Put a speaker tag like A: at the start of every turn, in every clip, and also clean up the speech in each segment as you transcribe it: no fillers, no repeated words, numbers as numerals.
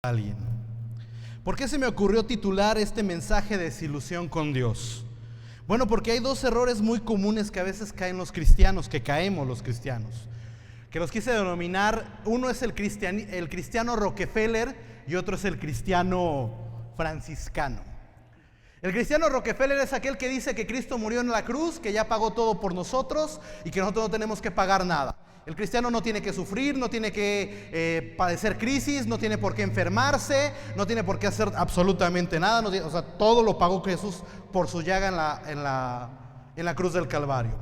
A: Alguien. ¿Por qué se me ocurrió titular este mensaje desilusión con Dios? Bueno, porque hay dos errores muy comunes que a veces caen los cristianos, que caemos los cristianos, que los quise denominar. Uno es el cristiano Rockefeller y otro es el cristiano franciscano. El cristiano Rockefeller es aquel que dice que Cristo murió en la cruz, que ya pagó todo por nosotros y que nosotros no tenemos que pagar nada. El cristiano no tiene que sufrir, no tiene que padecer crisis, no tiene por qué enfermarse, no tiene por qué hacer absolutamente nada. O sea, todo lo pagó Jesús por su llaga en la cruz del Calvario.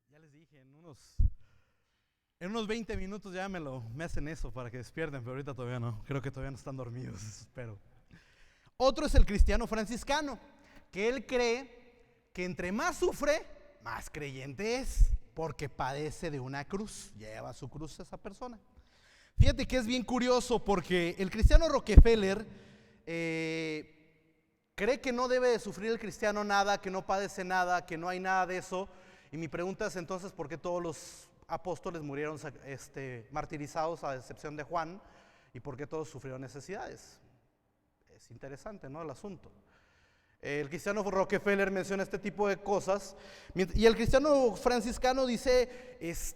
A: Ya les dije, en unos 20 minutos ya me hacen eso para que despierten, pero ahorita todavía no. Creo que todavía no están dormidos, espero. Otro es el cristiano franciscano, que él cree que entre más sufre, más creyente es, porque padece de una cruz, lleva su cruz esa persona. Fíjate que es bien curioso, porque el cristiano Rockefeller cree que no debe de sufrir el cristiano nada, que no padece nada, que no hay nada de eso. Y mi pregunta es entonces, ¿por qué todos los apóstoles murieron martirizados a excepción de Juan? ¿Y por qué todos sufrieron necesidades? Es interesante, ¿no?, el asunto. El cristiano Rockefeller menciona este tipo de cosas, y el cristiano franciscano dice, es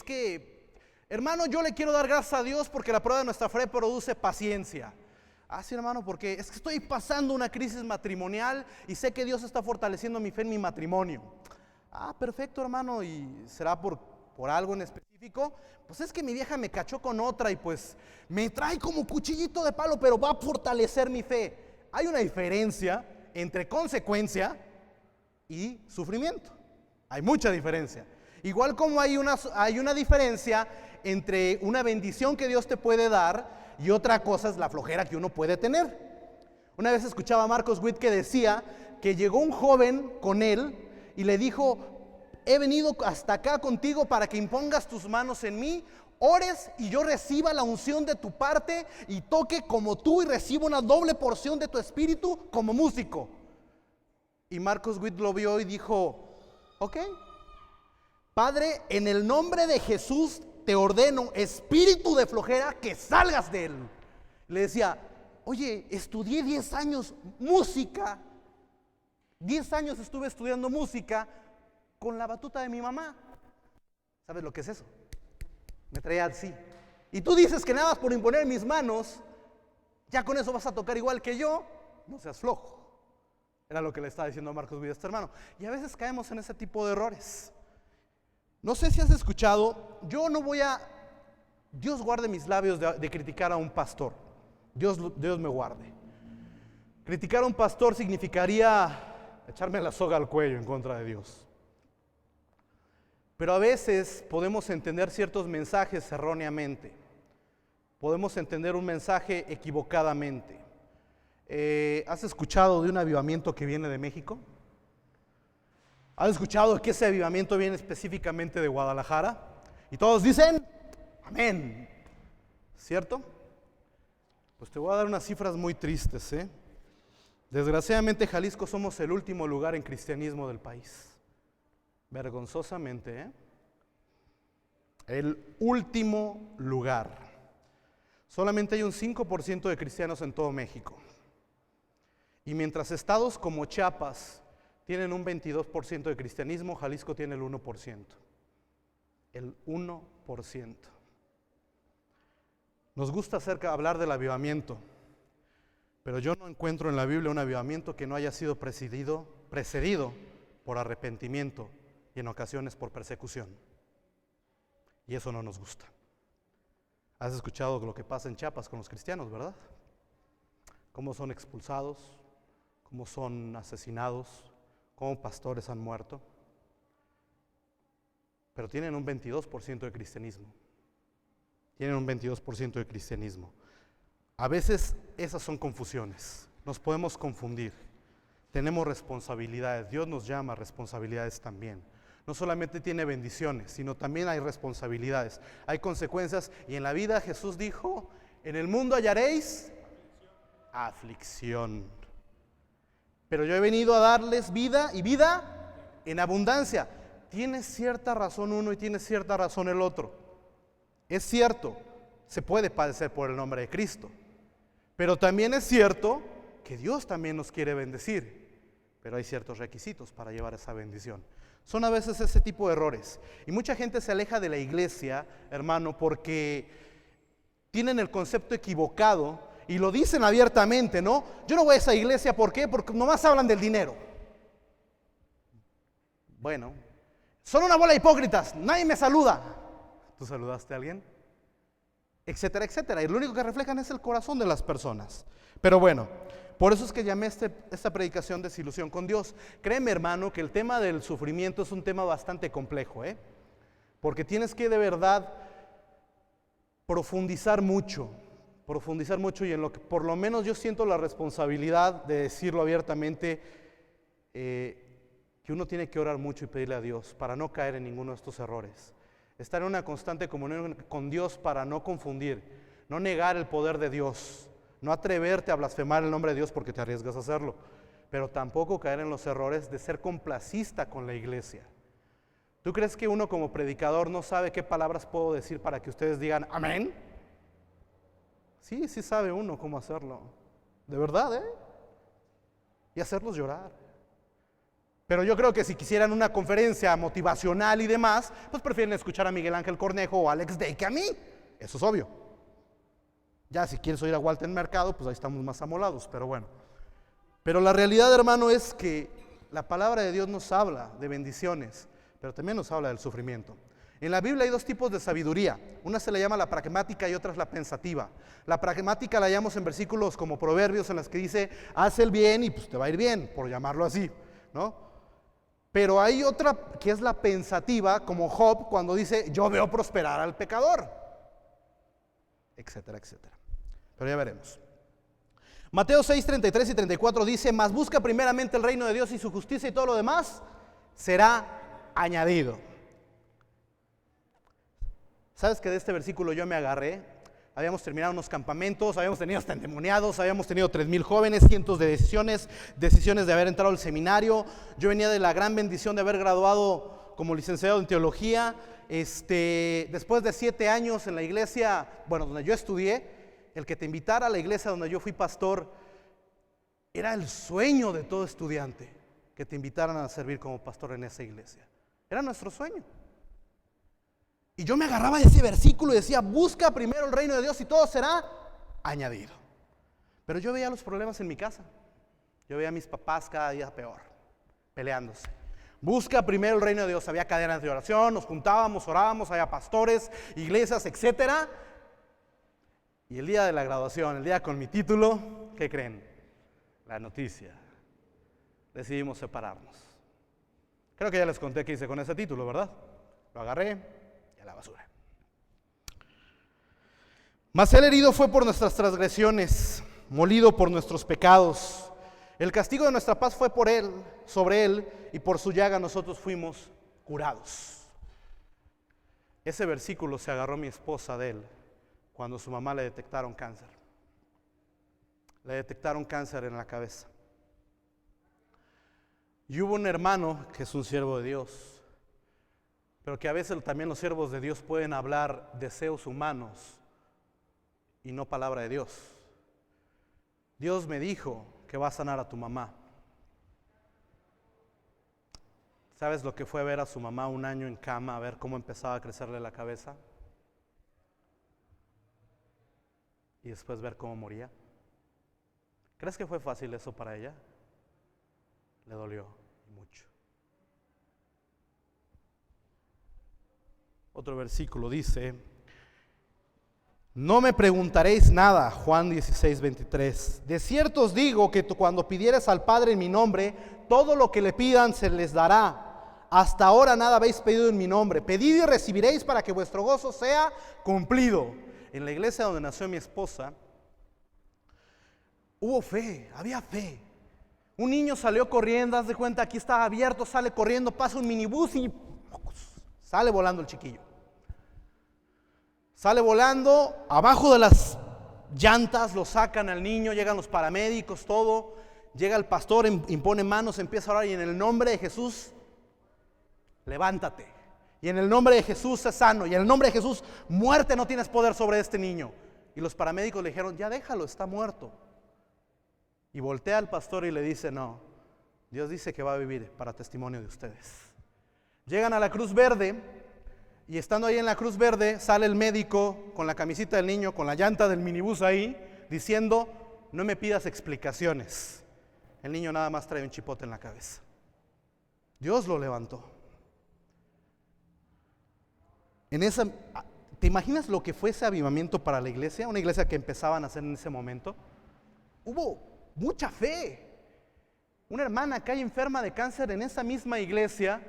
A: que, hermano, yo le quiero dar gracias a Dios porque la prueba de nuestra fe produce paciencia. Sí, hermano, porque es que estoy pasando una crisis matrimonial y sé que Dios está fortaleciendo mi fe en mi matrimonio. Perfecto, hermano, y será por algo en específico. Pues es que mi vieja me cachó con otra y pues me trae como cuchillito de palo, pero va a fortalecer mi fe. Hay una diferencia entre consecuencia y sufrimiento. Hay mucha diferencia. Igual como hay una diferencia entre una bendición que Dios te puede dar y otra cosa es la flojera que uno puede tener. Una vez escuchaba a Marcos Witt que decía que llegó un joven con él y le dijo: he venido hasta acá contigo para que impongas tus manos en mí, ores y yo reciba la unción de tu parte y toque como tú y reciba una doble porción de tu espíritu como músico. Y Marcos Witt lo vio y dijo: ok, Padre, en el nombre de Jesús te ordeno, espíritu de flojera, que salgas de él. Le decía: oye, estudié 10 años música, 10 años estuve estudiando música con la batuta de mi mamá. ¿Sabes lo que es eso? Me traía así. Y tú dices que nada más por imponer mis manos, ya con eso vas a tocar igual que yo. No seas flojo. Era lo que le estaba diciendo a Marcos Witt, este hermano. Y a veces caemos en ese tipo de errores. No sé si has escuchado, Dios guarde mis labios de criticar a un pastor. Dios me guarde. Criticar a un pastor significaría echarme la soga al cuello en contra de Dios. Pero a veces podemos entender ciertos mensajes erróneamente. Podemos entender un mensaje equivocadamente. ¿Has escuchado de un avivamiento que viene de México? ¿Has escuchado que ese avivamiento viene específicamente de Guadalajara? Y todos dicen, amén. ¿Cierto? Pues te voy a dar unas cifras muy tristes, ¿eh? Desgraciadamente, Jalisco somos el último lugar en cristianismo del país. Vergonzosamente, ¿eh? El último lugar. Solamente hay un 5% de cristianos en todo México. Y mientras estados como Chiapas tienen un 22% de cristianismo, Jalisco tiene el 1%. El 1%. Nos gusta hablar del avivamiento, pero yo no encuentro en la Biblia un avivamiento que no haya sido precedido por arrepentimiento y en ocasiones por persecución. Y eso no nos gusta. Has escuchado lo que pasa en Chiapas con los cristianos, ¿verdad? Cómo son expulsados, cómo son asesinados, cómo pastores han muerto. Pero tienen un 22% de cristianismo. Tienen un 22% de cristianismo. A veces esas son confusiones. Nos podemos confundir. Tenemos responsabilidades. Dios nos llama a responsabilidades también. No solamente tiene bendiciones, sino también hay responsabilidades, hay consecuencias. Y en la vida Jesús dijo: en el mundo hallaréis aflicción. Pero yo he venido a darles vida y vida en abundancia. Tiene cierta razón uno y tiene cierta razón el otro. Es cierto, se puede padecer por el nombre de Cristo, pero también es cierto que Dios también nos quiere bendecir, pero hay ciertos requisitos para llevar esa bendición. Son a veces ese tipo de errores. Y mucha gente se aleja de la iglesia, hermano, porque tienen el concepto equivocado y lo dicen abiertamente, ¿no? Yo no voy a esa iglesia, ¿por qué? Porque nomás hablan del dinero. Bueno, son una bola de hipócritas, nadie me saluda. ¿Tú saludaste a alguien? Etcétera, etcétera. Y lo único que reflejan es el corazón de las personas. Pero bueno, por eso es que llamé esta predicación desilusión con Dios. Créeme, hermano, que el tema del sufrimiento es un tema bastante complejo, porque tienes que de verdad profundizar mucho y en lo que por lo menos yo siento la responsabilidad de decirlo abiertamente, que uno tiene que orar mucho y pedirle a Dios para no caer en ninguno de estos errores. Estar en una constante comunión con Dios para no confundir, no negar el poder de Dios, no atreverte a blasfemar el nombre de Dios porque te arriesgas a hacerlo, pero tampoco caer en los errores de ser complacista con la iglesia. ¿Tú crees que uno como predicador no sabe qué palabras puedo decir para que ustedes digan amén? Sí sabe uno cómo hacerlo, de verdad, y hacerlos llorar. Pero yo creo que si quisieran una conferencia motivacional y demás, pues prefieren escuchar a Miguel Ángel Cornejo o a Alex Day que a mí. Eso es obvio. Ya si quieres oír a Walter Mercado, pues ahí estamos más amolados, pero bueno. Pero la realidad, hermano, es que la palabra de Dios nos habla de bendiciones, pero también nos habla del sufrimiento. En la Biblia hay dos tipos de sabiduría. Una se le llama la pragmática y otra es la pensativa. La pragmática la hallamos en versículos como Proverbios, en las que dice, haz el bien y pues te va a ir bien, por llamarlo así, ¿no? Pero hay otra que es la pensativa, como Job, cuando dice, yo veo prosperar al pecador, etcétera, etcétera. Pero ya veremos. Mateo 6, 33 y 34 dice, mas busca primeramente el reino de Dios y su justicia y todo lo demás será añadido. ¿Sabes que de este versículo yo me agarré? Habíamos terminado unos campamentos, habíamos tenido hasta endemoniados, habíamos tenido 3,000 jóvenes, cientos de decisiones de haber entrado al seminario. Yo venía de la gran bendición de haber graduado como licenciado en teología. Después de 7 años en la iglesia, donde yo estudié, el que te invitara a la iglesia donde yo fui pastor, era el sueño de todo estudiante, que te invitaran a servir como pastor en esa iglesia. Era nuestro sueño. Y yo me agarraba de ese versículo y decía, busca primero el reino de Dios y todo será añadido. Pero yo veía los problemas en mi casa. Yo veía a mis papás cada día peor, peleándose. Busca primero el reino de Dios. Había cadenas de oración, nos juntábamos, orábamos, había pastores, iglesias, etcétera. Y el día de la graduación, el día con mi título, ¿qué creen? La noticia. Decidimos separarnos. Creo que ya les conté qué hice con ese título, ¿verdad? Lo agarré a la basura. Mas él herido fue por nuestras transgresiones, molido por nuestros pecados. El castigo de nuestra paz fue por él, sobre él, y por su llaga nosotros fuimos curados. Ese versículo se agarró mi esposa de él cuando su mamá le detectaron cáncer. Le detectaron cáncer en la cabeza. Y hubo un hermano que es un siervo de Dios, pero que a veces también los siervos de Dios pueden hablar deseos humanos y no palabra de Dios. Dios me dijo que va a sanar a tu mamá. ¿Sabes lo que fue ver a su mamá un año en cama, a ver cómo empezaba a crecerle la cabeza? Y después ver cómo moría. ¿Crees que fue fácil eso para ella? Le dolió mucho. Otro versículo dice, no me preguntaréis nada, Juan 16, 23. De cierto os digo que cuando pidieres al Padre en mi nombre, todo lo que le pidan se les dará. Hasta ahora nada habéis pedido en mi nombre. Pedid y recibiréis para que vuestro gozo sea cumplido. En la iglesia donde nació mi esposa, hubo fe, había fe. Un niño salió corriendo, haz de cuenta, aquí estaba abierto, sale corriendo, pasa un minibús y sale volando el chiquillo. Sale volando, abajo de las llantas lo sacan al niño, llegan los paramédicos, todo. Llega el pastor, impone manos, empieza a orar y en el nombre de Jesús, levántate. Y en el nombre de Jesús es sano. Y en el nombre de Jesús, muerte no tienes poder sobre este niño. Y los paramédicos le dijeron, ya déjalo, está muerto. Y voltea al pastor y le dice, no, Dios dice que va a vivir para testimonio de ustedes. Llegan a la Cruz Verde y estando ahí en la Cruz Verde sale el médico con la camisita del niño, con la llanta del minibús ahí, diciendo, no me pidas explicaciones. El niño nada más trae un chipote en la cabeza. Dios lo levantó. ¿Te imaginas lo que fue ese avivamiento para la iglesia? Una iglesia que empezaban a hacer en ese momento. Hubo mucha fe. Una hermana cae enferma de cáncer en esa misma iglesia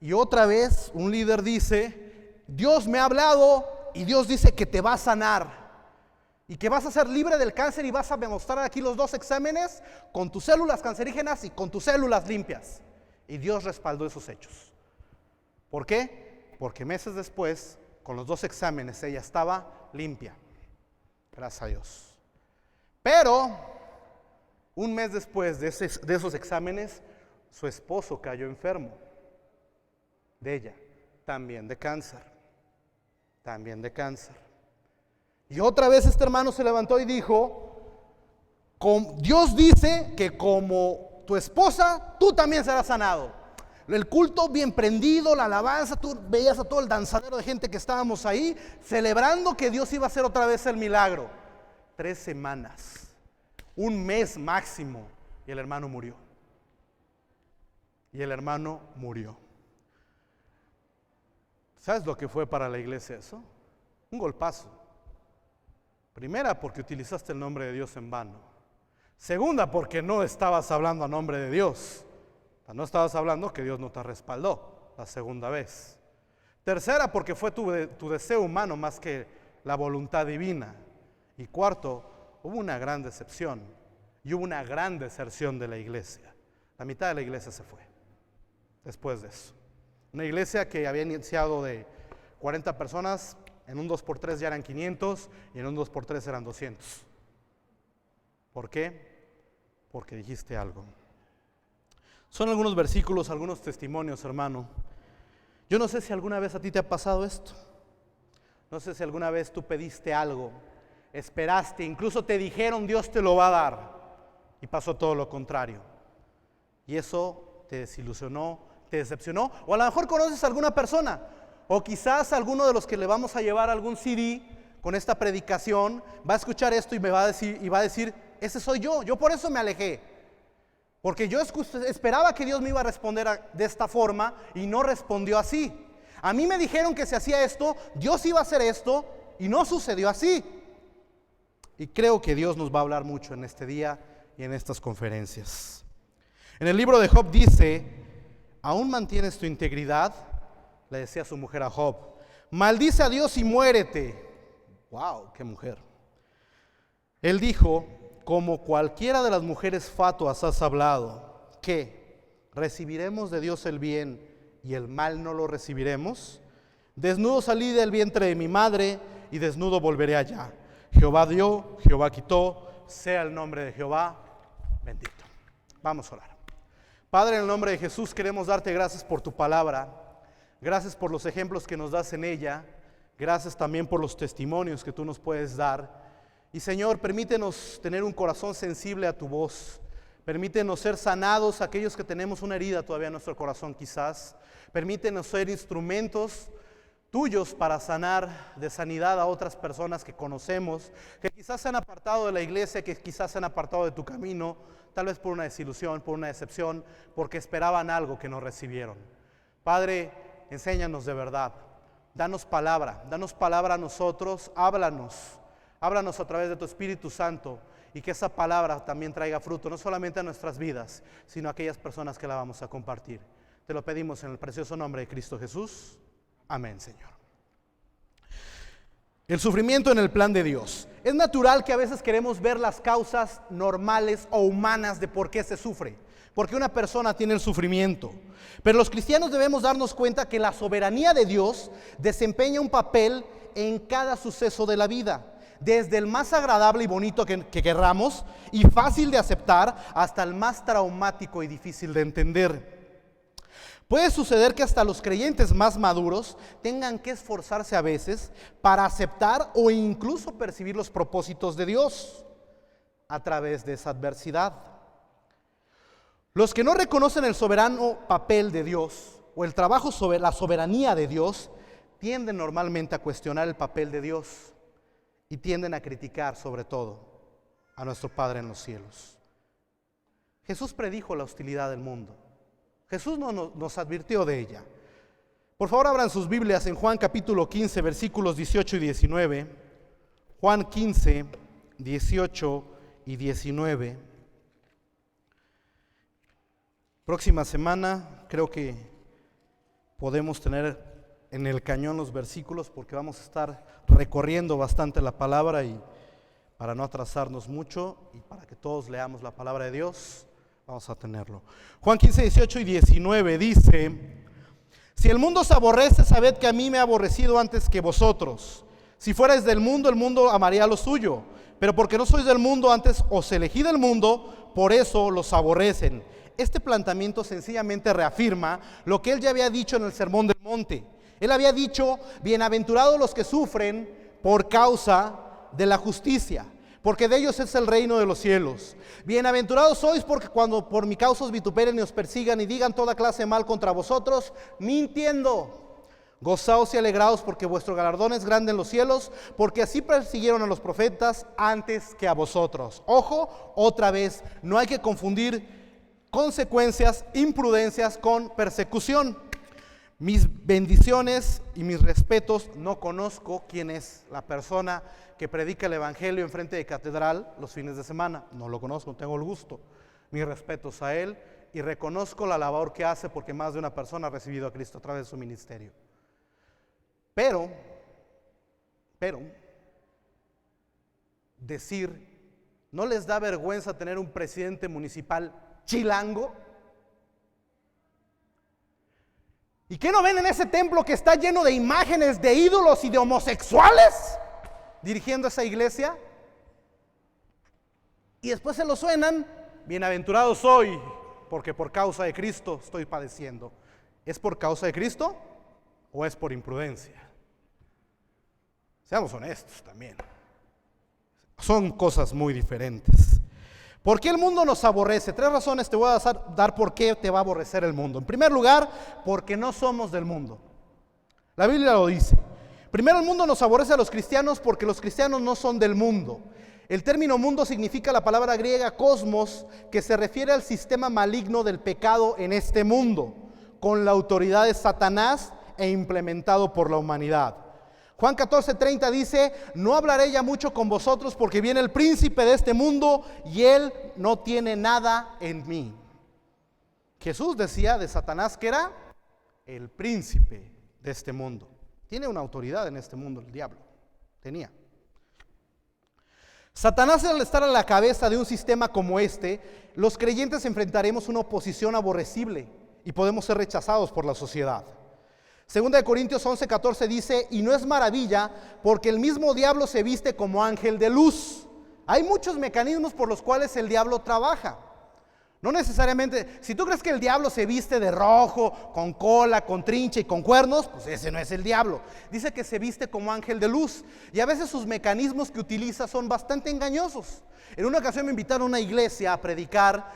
A: y otra vez un líder dice, Dios me ha hablado y Dios dice que te va a sanar y que vas a ser libre del cáncer y vas a demostrar aquí los 2 exámenes con tus células cancerígenas y con tus células limpias. Y Dios respaldó esos hechos. ¿Por qué? Porque meses después, con los 2 exámenes, ella estaba limpia. Gracias a Dios. Pero, un mes después de esos exámenes, su esposo cayó enfermo. De ella, también de cáncer. También de cáncer. Y otra vez este hermano se levantó y dijo, Dios dice que como tu esposa, tú también serás sanado. El culto bien prendido, la alabanza, tú veías a todo el danzadero de gente que estábamos ahí, celebrando que Dios iba a hacer otra vez el milagro. 3 semanas, un mes máximo, y el hermano murió. Y el hermano murió. ¿Sabes lo que fue para la iglesia eso? Un golpazo. Primera, porque utilizaste el nombre de Dios en vano. Segunda, porque no estabas hablando a nombre de Dios. No estabas hablando que Dios no te respaldó la segunda vez. Tercera, porque fue tu deseo humano más que la voluntad divina. Y cuarto, hubo una gran decepción y hubo una gran deserción de la iglesia. La mitad de la iglesia se fue después de eso. Una iglesia que había iniciado de 40 personas, en un 2x3 ya eran 500 y en un 2x3 eran 200. ¿Por qué? Porque dijiste algo. Son algunos versículos, algunos testimonios, hermano. Yo no sé si alguna vez a ti te ha pasado esto. No sé si alguna vez tú pediste algo, esperaste, incluso te dijeron Dios te lo va a dar y pasó todo lo contrario. Y eso te desilusionó, te decepcionó. O a lo mejor conoces a alguna persona, o quizás alguno de los que le vamos a llevar algún CD con esta predicación va a escuchar esto y me va a decir, ese soy yo por eso me alejé. Porque yo esperaba que Dios me iba a responder de esta forma y no respondió así. A mí me dijeron que se hacía esto, Dios iba a hacer esto y no sucedió así. Y creo que Dios nos va a hablar mucho en este día y en estas conferencias. En el libro de Job dice, ¿aún mantienes tu integridad? Le decía su mujer a Job, maldice a Dios y muérete. ¡Wow! ¡Qué mujer! Él dijo, como cualquiera de las mujeres fatuas has hablado, ¿qué? ¿Recibiremos de Dios el bien y el mal no lo recibiremos? Desnudo salí del vientre de mi madre y desnudo volveré allá. Jehová dio, Jehová quitó, sea el nombre de Jehová bendito. Vamos a orar. Padre, en el nombre de Jesús queremos darte gracias por tu palabra. Gracias por los ejemplos que nos das en ella. Gracias también por los testimonios que tú nos puedes dar. Y Señor, permítenos tener un corazón sensible a tu voz. Permítenos ser sanados aquellos que tenemos una herida todavía en nuestro corazón quizás. Permítenos ser instrumentos tuyos para sanar de sanidad a otras personas que conocemos, que quizás se han apartado de la iglesia, que quizás se han apartado de tu camino, tal vez por una desilusión, por una decepción, porque esperaban algo que no recibieron. Padre, enséñanos de verdad. Danos palabra a nosotros, háblanos a través de tu Espíritu Santo y que esa palabra también traiga fruto, no solamente a nuestras vidas, sino a aquellas personas que la vamos a compartir. Te lo pedimos en el precioso nombre de Cristo Jesús. Amén, Señor. El sufrimiento en el plan de Dios. Es natural que a veces queremos ver las causas normales o humanas de por qué se sufre, porque una persona tiene el sufrimiento. Pero los cristianos debemos darnos cuenta que la soberanía de Dios desempeña un papel en cada suceso de la vida. Desde el más agradable y bonito que querramos y fácil de aceptar hasta el más traumático y difícil de entender. Puede suceder que hasta los creyentes más maduros tengan que esforzarse a veces para aceptar o incluso percibir los propósitos de Dios a través de esa adversidad. Los que no reconocen el soberano papel de Dios o el trabajo sobre la soberanía de Dios tienden normalmente a cuestionar el papel de Dios y tienden a criticar sobre todo a nuestro Padre en los cielos. Jesús predijo la hostilidad del mundo. Jesús nos advirtió de ella. Por favor, abran sus Biblias en Juan capítulo 15, versículos 18 y 19. Juan 15, 18 y 19. Próxima semana creo que podemos tener en el cañón los versículos porque vamos a estar recorriendo bastante la palabra y para no atrasarnos mucho y para que todos leamos la palabra de Dios, vamos a tenerlo. Juan 15, 18 y 19 dice: si el mundo os aborrece, sabed que a mí me ha aborrecido antes que vosotros. Si fuerais del mundo, el mundo amaría lo suyo. Pero porque no sois del mundo, antes os elegí del mundo, por eso los aborrecen. Este planteamiento sencillamente reafirma lo que él ya había dicho en el Sermón del Monte. Él había dicho: bienaventurados los que sufren por causa de la justicia, porque de ellos es el reino de los cielos. Bienaventurados sois porque cuando por mi causa os vituperen y os persigan y digan toda clase de mal contra vosotros, mintiendo. Gozaos y alegraos porque vuestro galardón es grande en los cielos, porque así persiguieron a los profetas antes que a vosotros. Ojo, otra vez, no hay que confundir consecuencias, imprudencias con persecución. Mis bendiciones y mis respetos, no conozco quién es la persona que predica el evangelio enfrente de catedral los fines de semana, no lo conozco, tengo el gusto. Mis respetos a él y reconozco la labor que hace porque más de una persona ha recibido a Cristo a través de su ministerio. Pero, decir, ¿no les da vergüenza tener un presidente municipal chilango? ¿Y qué no ven en ese templo que está lleno de imágenes de ídolos y de homosexuales dirigiendo esa iglesia? Y después se lo suenan: bienaventurado soy porque por causa de Cristo estoy padeciendo. ¿Es por causa de Cristo o es por imprudencia? Seamos honestos también. Son cosas muy diferentes. ¿Por qué el mundo nos aborrece? 3 razones te voy a dar por qué te va a aborrecer el mundo. En primer lugar, porque no somos del mundo. La Biblia lo dice. Primero, el mundo nos aborrece a los cristianos porque los cristianos no son del mundo. El término mundo significa la palabra griega cosmos, que se refiere al sistema maligno del pecado en este mundo, con la autoridad de Satanás e implementado por la humanidad. Juan 14:30 dice: no hablaré ya mucho con vosotros porque viene el príncipe de este mundo y él no tiene nada en mí. Jesús decía de Satanás que era el príncipe de este mundo. Tiene una autoridad en este mundo, el diablo. Tenía. Satanás, al estar a la cabeza de un sistema como este, los creyentes enfrentaremos una oposición aborrecible y podemos ser rechazados por la sociedad. Segunda de Corintios 11:14 dice: y no es maravilla porque el mismo diablo se viste como ángel de luz. Hay muchos mecanismos por los cuales el diablo trabaja. No necesariamente, si tú crees que el diablo se viste de rojo, con cola, con trincha y con cuernos, pues ese no es el diablo. Dice que se viste como ángel de luz y a veces sus mecanismos que utiliza son bastante engañosos. En una ocasión me invitaron a una iglesia a predicar,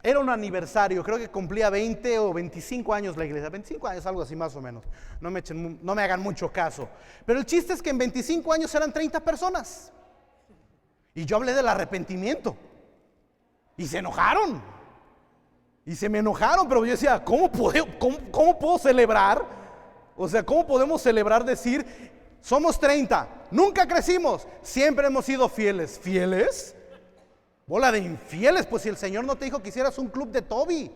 A: era un aniversario, creo que cumplía 20 o 25 años la iglesia, 25 años, algo así más o menos, no me hagan mucho caso. Pero el chiste es que en 25 años eran 30 personas. Y yo hablé del arrepentimiento. Y se enojaron. Y se me enojaron, pero yo decía, ¿cómo puedo celebrar? O sea, ¿cómo podemos celebrar decir, somos 30, nunca crecimos, siempre hemos sido fieles? ¿Fieles? Bola de infieles, pues si el Señor no te dijo que hicieras un club de Toby.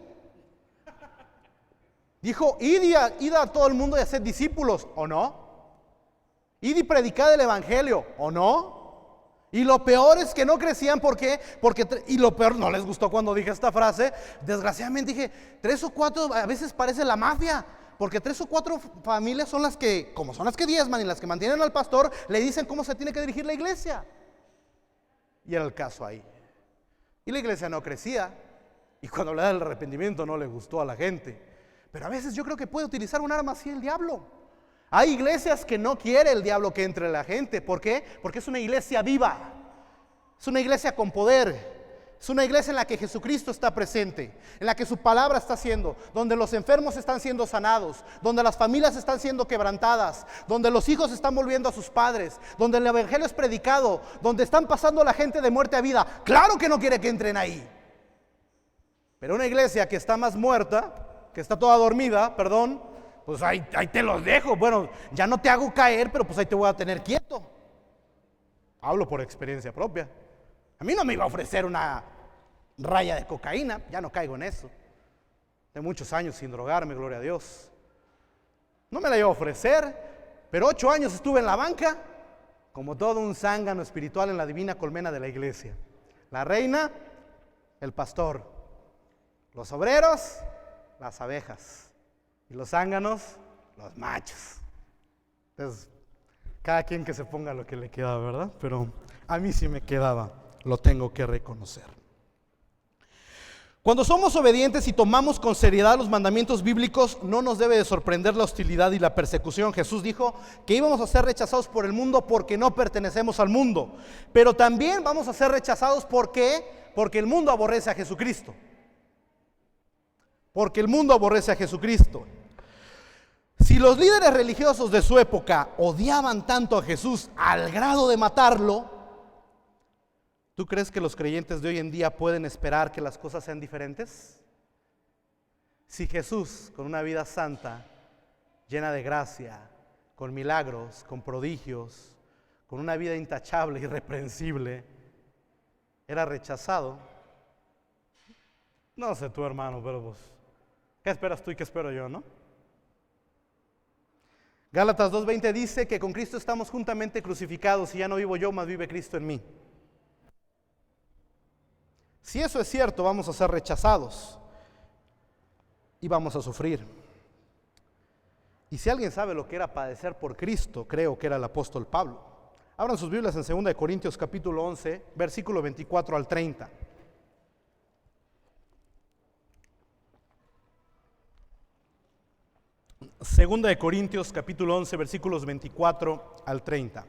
A: Dijo, id a todo el mundo y haced discípulos, ¿o no? Id y predicad el evangelio, ¿o no? Y lo peor es que no crecían, ¿por qué? Y lo peor, no les gustó cuando dije esta frase, desgraciadamente dije, 3 o 4, a veces parece la mafia, porque 3 o 4 familias son las que, como son las que diezman y las que mantienen al pastor, le dicen cómo se tiene que dirigir la iglesia. Y era el caso ahí. Y la iglesia no crecía, Y cuando hablaba del arrepentimiento no le gustó a la gente. Pero a veces yo creo que puede utilizar un arma así el diablo. Hay iglesias que no quiere el diablo que entre la gente. ¿Por qué? Porque es una iglesia viva. Es una iglesia con poder. Es una iglesia en la que Jesucristo está presente, en la que su palabra está siendo, donde los enfermos están siendo sanados, donde las familias están siendo quebrantadas, donde los hijos están volviendo a sus padres, donde el evangelio es predicado, donde están pasando la gente de muerte a vida. Claro que no quiere que entren ahí. Pero una iglesia que está más muerta, que está toda dormida, perdón, pues ahí te los dejo. Bueno, ya no te hago caer, pero pues ahí te voy a tener quieto. Hablo por experiencia propia. A mí no me iba a ofrecer una raya de cocaína, ya no caigo en eso. De muchos años sin drogarme, gloria a Dios. No me la iba a ofrecer, pero 8 años estuve en la banca, como todo un zángano espiritual en la divina colmena de la iglesia. La reina, el pastor. Los obreros, las abejas. Y los zánganos, los machos. Entonces, cada quien que se ponga lo que le queda, ¿verdad? Pero a mí sí me quedaba. Lo tengo que reconocer. Cuando somos obedientes y tomamos con seriedad los mandamientos bíblicos, no nos debe de sorprender la hostilidad y la persecución. Jesús dijo que íbamos a ser rechazados por el mundo porque no pertenecemos al mundo. Pero también vamos a ser rechazados porque el mundo aborrece a Jesucristo. Porque el mundo aborrece a Jesucristo. Si los líderes religiosos de su época odiaban tanto a Jesús al grado de matarlo, ¿tú crees que los creyentes de hoy en día pueden esperar que las cosas sean diferentes? Si Jesús, con una vida santa, llena de gracia, con milagros, con prodigios, con una vida intachable, irreprensible, era rechazado, no sé tú, hermano, pero pues, ¿qué esperas tú y qué espero yo, no? Gálatas 2:20 dice que con Cristo estamos juntamente crucificados y ya no vivo yo, mas vive Cristo en mí. Si eso es cierto, vamos a ser rechazados y vamos a sufrir. Y si alguien sabe lo que era padecer por Cristo, creo que era el apóstol Pablo. Abran sus Biblias en 2 Corintios capítulo 11, versículo 24 al 30. Segunda de Corintios capítulo 11, versículos 24 al 30.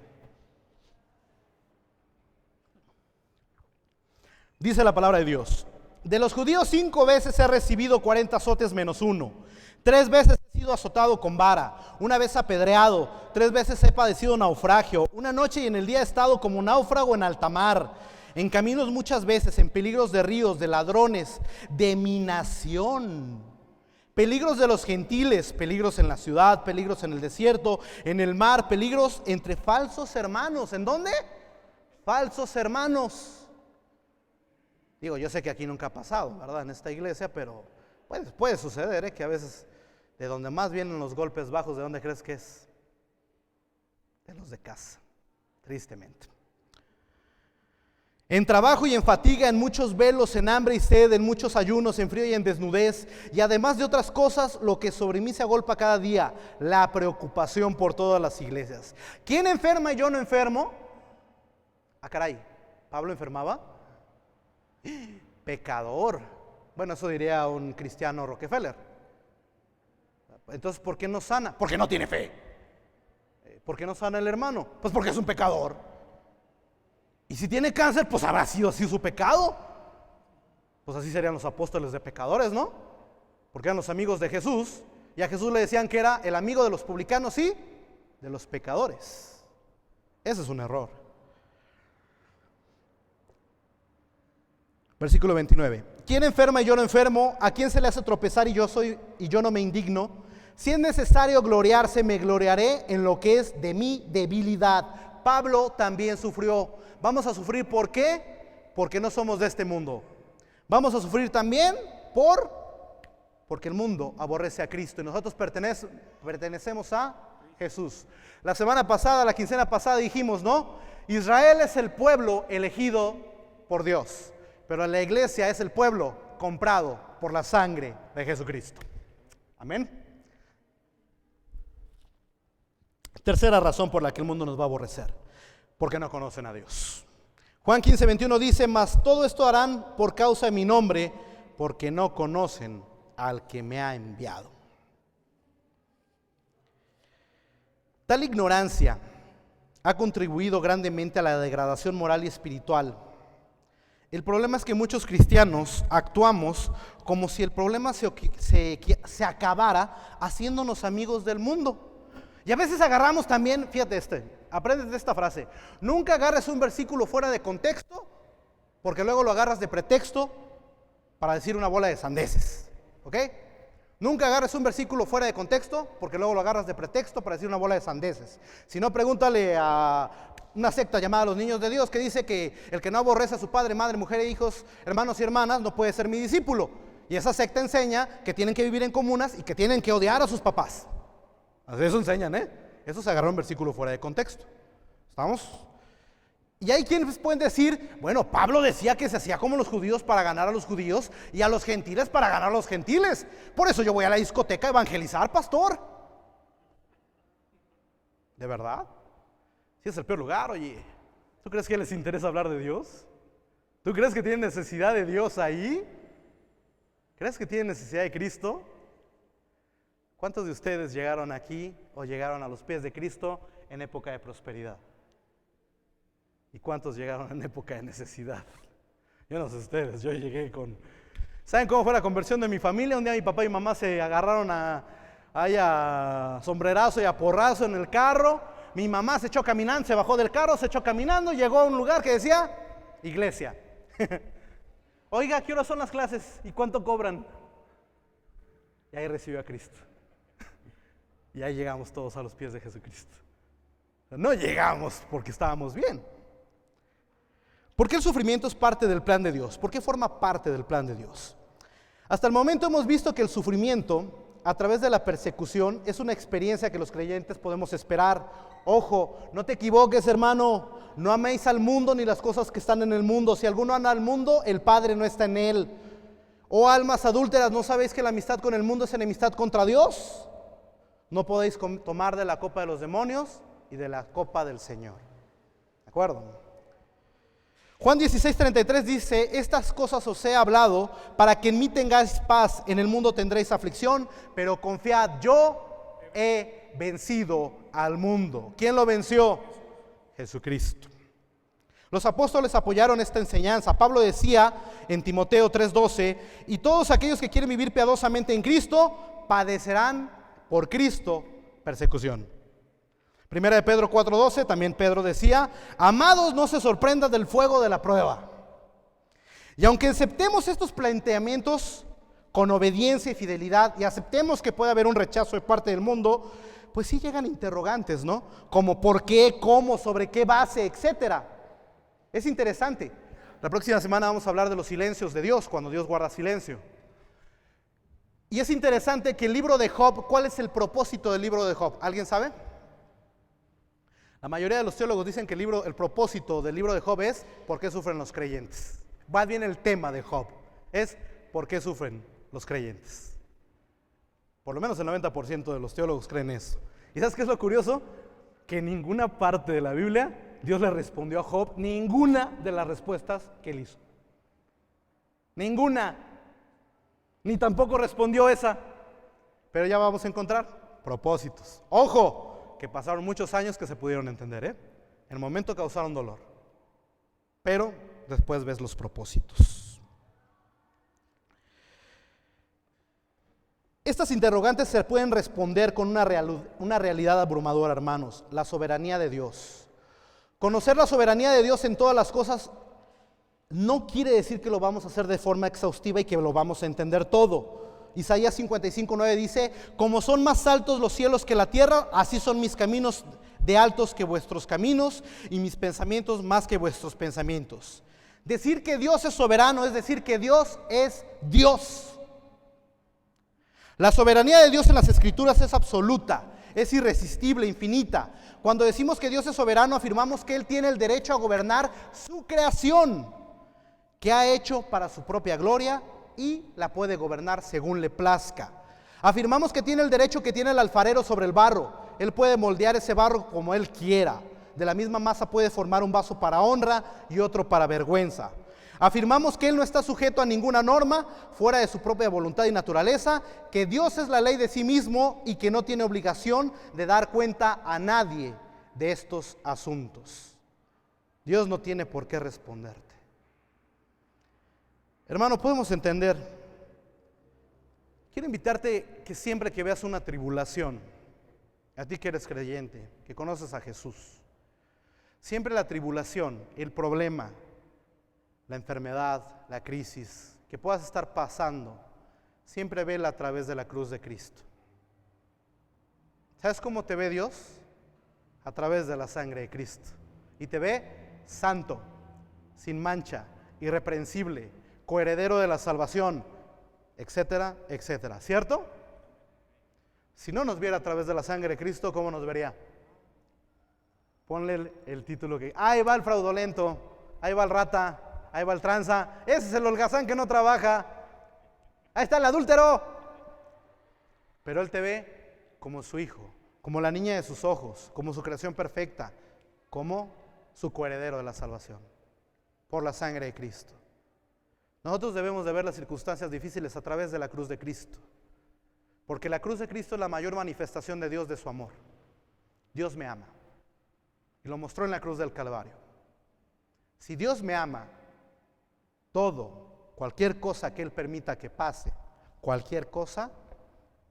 A: Dice la palabra de Dios: de los judíos 5 veces he recibido 40 azotes menos 1. 3 veces he sido azotado con vara, 1 vez apedreado, 3 veces he padecido naufragio. 1 noche y en el día he estado como náufrago en alta mar, en caminos muchas veces, en peligros de ríos, de ladrones, de mi nación, peligros de los gentiles, peligros en la ciudad, peligros en el desierto, en el mar, peligros entre falsos hermanos. ¿En dónde? Falsos hermanos. Digo, yo sé que aquí nunca ha pasado, ¿verdad? En esta iglesia, pero puede suceder, que a veces de donde más vienen los golpes bajos, ¿de dónde crees que es? De los de casa, tristemente. En trabajo y en fatiga, en muchos velos, en hambre y sed, en muchos ayunos, en frío y en desnudez, y además de otras cosas, lo que sobre mí se agolpa cada día, la preocupación por todas las iglesias. ¿Quién enferma y yo no enfermo? Ah, caray, ¿Pablo enfermaba? Pecador. Bueno, eso diría un cristiano Rockefeller. Entonces, ¿por qué no sana? Porque no tiene fe. ¿Por qué no sana el hermano? Pues porque es un pecador. Y si tiene cáncer, pues habrá sido así su pecado. Pues así serían los apóstoles de pecadores, ¿no? Porque eran los amigos de Jesús, y a Jesús le decían que era el amigo de los publicanos y de los pecadores. Ese es un error. Versículo 29. ¿Quién enferma y yo no enfermo? ¿A quién se le hace tropezar y yo no me indigno? Si es necesario gloriarse, me gloriaré en lo que es de mi debilidad. Pablo también sufrió. Vamos a sufrir, ¿por qué? Porque no somos de este mundo. Vamos a sufrir también porque el mundo aborrece a Cristo y nosotros pertenecemos a Jesús. La semana pasada, la quincena pasada dijimos, ¿no? Israel es el pueblo elegido por Dios. Pero la iglesia es el pueblo comprado por la sangre de Jesucristo. Amén. Tercera razón por la que el mundo nos va a aborrecer: porque no conocen a Dios. Juan 15:21 dice: mas todo esto harán por causa de mi nombre, porque no conocen al que me ha enviado. Tal ignorancia ha contribuido grandemente a la degradación moral y espiritual. El problema es que muchos cristianos actuamos como si el problema se acabara haciéndonos amigos del mundo. Y a veces agarramos también, fíjate aprendes de esta frase: nunca agarres un versículo fuera de contexto, porque luego lo agarras de pretexto para decir una bola de sandeces, ¿ok? Nunca agarres un versículo fuera de contexto, porque luego lo agarras de pretexto para decir una bola de sandeces. Si no, pregúntale a una secta llamada Los Niños de Dios, que dice que el que no aborrece a su padre, madre, mujer e hijos, hermanos y hermanas, no puede ser mi discípulo. Y esa secta enseña que tienen que vivir en comunas y que tienen que odiar a sus papás. Eso enseñan, Eso se agarró un versículo fuera de contexto. ¿Estamos? Y hay quienes pueden decir, bueno, Pablo decía que se hacía como los judíos para ganar a los judíos y a los gentiles para ganar a los gentiles. Por eso yo voy a la discoteca a evangelizar, pastor. ¿De verdad? Si es el peor lugar, oye. ¿Tú crees que les interesa hablar de Dios? ¿Tú crees que tienen necesidad de Dios ahí? ¿Crees que tienen necesidad de Cristo? ¿Cuántos de ustedes llegaron aquí o llegaron a los pies de Cristo en época de prosperidad? ¿Y cuántos llegaron en época de necesidad? Yo no sé ustedes, yo llegué con... ¿Saben cómo fue la conversión de mi familia? Un día mi papá y mamá se agarraron a sombrerazo y a porrazo en el carro. Mi mamá se echó caminando, se bajó del carro, se echó caminando, llegó a un lugar que decía iglesia. Oiga, ¿qué horas son las clases? ¿Y cuánto cobran? Y ahí recibió a Cristo. Y ahí llegamos todos a los pies de Jesucristo. No llegamos porque estábamos bien. ¿Por qué el sufrimiento es parte del plan de Dios? ¿Por qué forma parte del plan de Dios? Hasta el momento hemos visto que el sufrimiento a través de la persecución es una experiencia que los creyentes podemos esperar. Ojo, no te equivoques, hermano, no améis al mundo ni las cosas que están en el mundo. Si alguno anda al mundo, el Padre no está en él. Oh almas adúlteras, ¿no sabéis que la amistad con el mundo es enemistad contra Dios? No podéis tomar de la copa de los demonios y de la copa del Señor. ¿De acuerdo? Juan 16:33 dice: estas cosas os he hablado para que en mí tengáis paz. En el mundo tendréis aflicción, pero confiad, yo he vencido al mundo. ¿Quién lo venció? Jesucristo. Los apóstoles apoyaron esta enseñanza. Pablo decía en Timoteo 3:12: y todos aquellos que quieren vivir piadosamente en Cristo padecerán por Cristo persecución. Primera de Pedro 4:12, también Pedro decía: amados, no se sorprendan del fuego de la prueba. Y aunque aceptemos estos planteamientos con obediencia y fidelidad, y aceptemos que puede haber un rechazo de parte del mundo, pues sí llegan interrogantes, ¿no? Como por qué, cómo, sobre qué base, etcétera. Es interesante. La próxima semana vamos a hablar de los silencios de Dios, cuando Dios guarda silencio. Y es interesante que el libro de Job, ¿cuál es el propósito del libro de Job? ¿Alguien sabe? La mayoría de los teólogos dicen que el propósito del libro de Job es ¿por qué sufren los creyentes? Va bien el tema de Job, es ¿por qué sufren los creyentes? Por lo menos el 90% de los teólogos creen eso. ¿Y sabes qué es lo curioso? Que en ninguna parte de la Biblia Dios le respondió a Job ninguna de las respuestas que él hizo. Ninguna. Ni tampoco respondió esa. Pero ya vamos a encontrar propósitos. ¡Ojo! Que pasaron muchos años que se pudieron entender, En el momento causaron dolor, pero después ves los propósitos. Estas interrogantes se pueden responder con una realidad abrumadora, hermanos: la soberanía de Dios. Conocer la soberanía de Dios en todas las cosas no quiere decir que lo vamos a hacer de forma exhaustiva y que lo vamos a entender todo. Isaías 55:9 dice: como son más altos los cielos que la tierra, así son mis caminos de altos que vuestros caminos, y mis pensamientos más que vuestros pensamientos. Decir que Dios es soberano es decir que Dios es Dios. La soberanía de Dios en las Escrituras es absoluta, es irresistible, infinita. Cuando decimos que Dios es soberano, afirmamos que Él tiene el derecho a gobernar su creación, que ha hecho para su propia gloria, y la puede gobernar según le plazca. Afirmamos que tiene el derecho que tiene el alfarero sobre el barro. Él puede moldear ese barro como Él quiera. De la misma masa puede formar un vaso para honra y otro para vergüenza. Afirmamos que Él no está sujeto a ninguna norma fuera de su propia voluntad y naturaleza, que Dios es la ley de sí mismo y que no tiene obligación de dar cuenta a nadie de estos asuntos. Dios no tiene por qué responderte. Hermano, podemos entender. Quiero invitarte que siempre que veas una tribulación, a ti que eres creyente, que conoces a Jesús, siempre la tribulación, el problema, la enfermedad, la crisis que puedas estar pasando, siempre vela a través de la cruz de Cristo. ¿Sabes cómo te ve Dios? A través de la sangre de Cristo. Y te ve santo, sin mancha, irreprensible, coheredero de la salvación, etcétera, etcétera. ¿Cierto? Si no nos viera a través de la sangre de Cristo, ¿cómo nos vería? Ponle el título que... ahí va el fraudulento, ahí va el rata, ahí va el tranza, ese es el holgazán que no trabaja, ahí está el adúltero. Pero Él te ve como su hijo, como la niña de sus ojos, como su creación perfecta, como su coheredero de la salvación, por la sangre de Cristo. Nosotros debemos de ver las circunstancias difíciles a través de la cruz de Cristo, porque la cruz de Cristo es la mayor manifestación de Dios, de su amor. Dios me ama, y lo mostró en la cruz del Calvario. Si Dios me ama, todo, cualquier cosa que Él permita que pase, cualquier cosa,